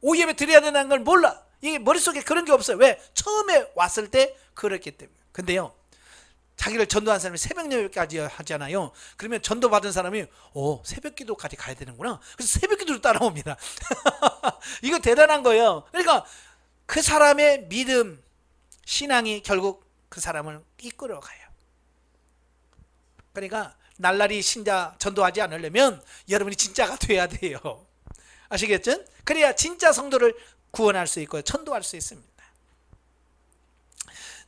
오후 예배 드려야 된다는 걸 몰라. 이게 머릿속에 그런 게 없어요. 왜? 처음에 왔을 때 그랬기 때문에. 근데요 자기를 전도한 사람이 새벽 예배까지 하잖아요. 그러면 전도받은 사람이 새벽 기도까지 가야 되는구나. 그래서 새벽 기도를 따라옵니다. 이거 대단한 거예요. 그러니까 그 사람의 믿음, 신앙이 결국 그 사람을 이끌어가요. 그러니까 날라리 신자 전도하지 않으려면 여러분이 진짜가 돼야 돼요. 아시겠죠? 그래야 진짜 성도를 구원할 수 있고 전도할 수 있습니다.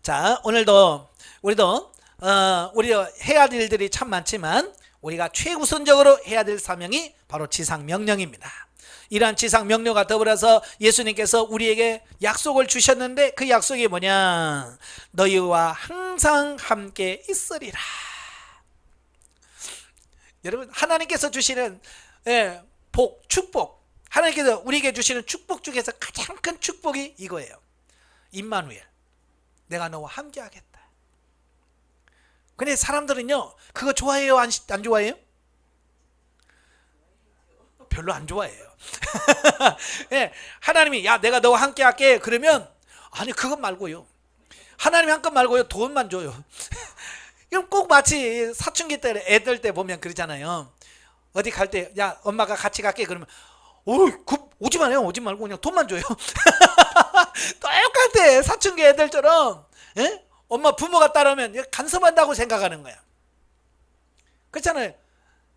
자, 오늘도 우리가 해야 될 일들이 참 많지만 우리가 최우선적으로 해야 될 사명이 바로 지상명령입니다. 이러한 지상 명령과 더불어서 예수님께서 우리에게 약속을 주셨는데 그 약속이 뭐냐? 너희와 항상 함께 있으리라. 여러분, 하나님께서 주시는 복, 축복, 하나님께서 우리에게 주시는 축복 중에서 가장 큰 축복이 이거예요. 임마누엘, 내가 너와 함께 하겠다. 근데 사람들은요, 그거 좋아해요? 안 좋아해요? 별로 안 좋아해요. 예, 하나님이 야 내가 너와 함께 할게 그러면 아니 그것 말고요, 하나님이 한 것 말고요 돈만 줘요. 이건 꼭 마치 사춘기 때 애들 때 보면 그러잖아요. 어디 갈 때 야 엄마가 같이 갈게 그러면 오지 마요, 오지 말고 그냥 돈만 줘요. 똑같아. 사춘기 애들처럼 엄마 부모가 따르면 간섭한다고 생각하는 거야. 그렇잖아요.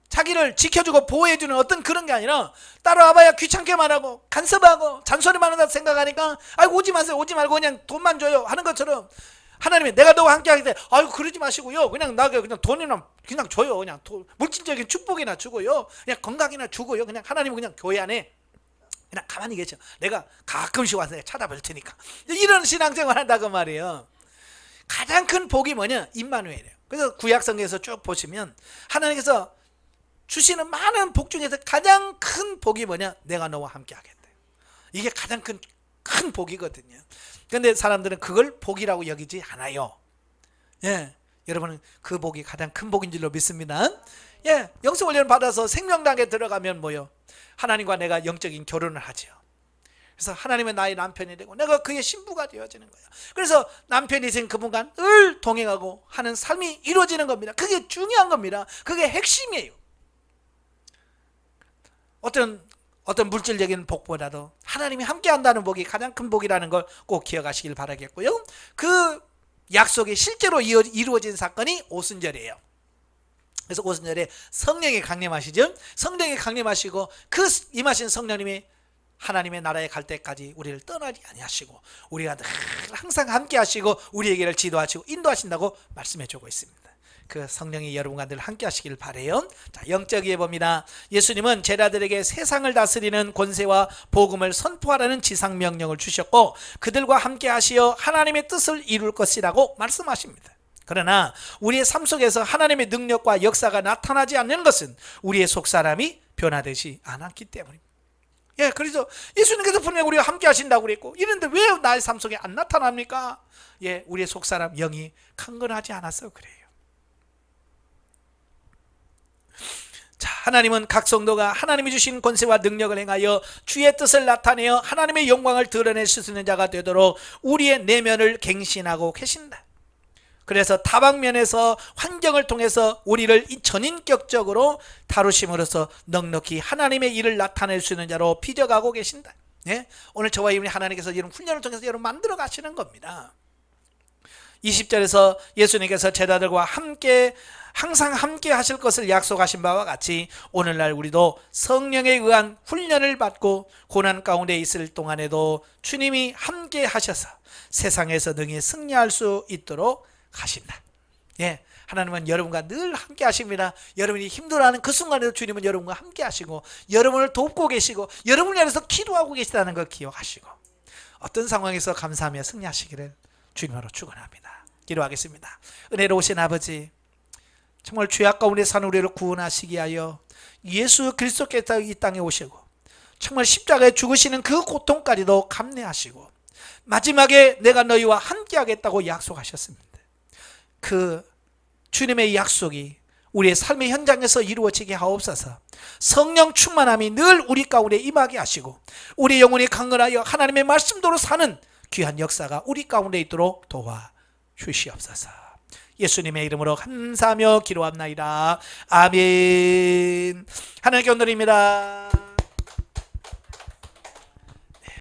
자기를 지켜주고 보호해주는 어떤 그런 게 아니라 따라와봐야 귀찮게만 하고 간섭하고 잔소리만 한다고 생각하니까 아이고 오지 마세요, 오지 말고 그냥 돈만 줘요 하는 것처럼 하나님이 내가 너와 함께 하기 때문에 아이고 그러지 마시고요, 그냥 나게 그냥 돈이나 그냥 줘요, 그냥 물질적인 축복이나 주고요, 그냥 건강이나 주고요, 그냥 하나님은 그냥 교회 안에 그냥 가만히 계셔, 내가 가끔씩 와서 찾아뵐 테니까. 이런 신앙생활 한다고 말이에요. 가장 큰 복이 뭐냐? 임마누엘이에요. 그래서 구약성경에서 쭉 보시면 하나님께서 주시는 많은 복 중에서 가장 큰 복이 뭐냐? 내가 너와 함께 하겠다. 이게 가장 큰 복이거든요. 그런데 사람들은 그걸 복이라고 여기지 않아요. 예, 여러분은 그 복이 가장 큰 복인 줄로 믿습니다. 예, 영성훈련을 받아서 생명당에 들어가면 뭐요? 하나님과 내가 영적인 결혼을 하죠. 그래서 하나님의 나의 남편이 되고 내가 그의 신부가 되어지는 거예요. 그래서 남편이 된 그분과 늘 동행하고 하는 삶이 이루어지는 겁니다. 그게 중요한 겁니다. 그게 핵심이에요. 어떤 물질적인 복보다도 하나님이 함께 한다는 복이 가장 큰 복이라는 걸 꼭 기억하시길 바라겠고요. 그 약속이 실제로 이루어진 사건이 오순절이에요. 그래서 오순절에 성령이 강림하시죠. 성령이 강림하시고 그 임하신 성령님이 하나님의 나라에 갈 때까지 우리를 떠나지 아니하시고 우리가 늘 항상 함께 하시고 우리에게를 지도하시고 인도하신다고 말씀해 주고 있습니다. 그 성령이 여러분과 늘 함께 하시길 바라요. 자, 영적이에 봅니다. 예수님은 제자들에게 세상을 다스리는 권세와 복음을 선포하라는 지상 명령을 주셨고 그들과 함께 하시어 하나님의 뜻을 이룰 것이라고 말씀하십니다. 그러나 우리의 삶 속에서 하나님의 능력과 역사가 나타나지 않는 것은 우리의 속사람이 변화되지 않았기 때문입니다. 예, 그래서 예수님께서 분명히 우리가 함께 하신다고 그랬고 이런데 왜 나의 삶 속에 안 나타납니까? 예, 우리의 속사람 영이 강건하지 않아서 그래요. 자, 하나님은 각 성도가 하나님이 주신 권세와 능력을 행하여 주의 뜻을 나타내어 하나님의 영광을 드러낼 수 있는 자가 되도록 우리의 내면을 갱신하고 계신다. 그래서 다방면에서 환경을 통해서 우리를 전인격적으로 다루심으로써 넉넉히 하나님의 일을 나타낼 수 있는 자로 빚어가고 계신다. 예? 오늘 저와 여러분이 하나님께서 이런 훈련을 통해서 여러분 만들어 가시는 겁니다. 20절에서 예수님께서 제자들과 함께 항상 함께 하실 것을 약속하신 바와 같이 오늘날 우리도 성령에 의한 훈련을 받고 고난 가운데 있을 동안에도 주님이 함께 하셔서 세상에서 능히 승리할 수 있도록 하신다. 예, 하나님은 여러분과 늘 함께 하십니다. 여러분이 힘들어하는 그 순간에도 주님은 여러분과 함께 하시고 여러분을 돕고 계시고 여러분을 위해서 기도하고 계시다는 걸 기억하시고 어떤 상황에서 감사하며 승리하시기를 주님으로 축원합니다. 기도하겠습니다. 은혜로우신 아버지, 정말 죄악 가운데 사는 우리를 구원하시기 위하여 예수 그리스도께서 이 땅에 오시고 정말 십자가에 죽으시는 그 고통까지도 감내하시고 마지막에 내가 너희와 함께 하겠다고 약속하셨습니다. 그 주님의 약속이 우리의 삶의 현장에서 이루어지게 하옵소서. 성령 충만함이 늘 우리 가운데 임하게 하시고 우리 영혼이 강건하여 하나님의 말씀대로 사는 귀한 역사가 우리 가운데 있도록 도와주시옵소서. 예수님의 이름으로 감사하며 기도합나이다. 아멘. 하나님께 온전입니다.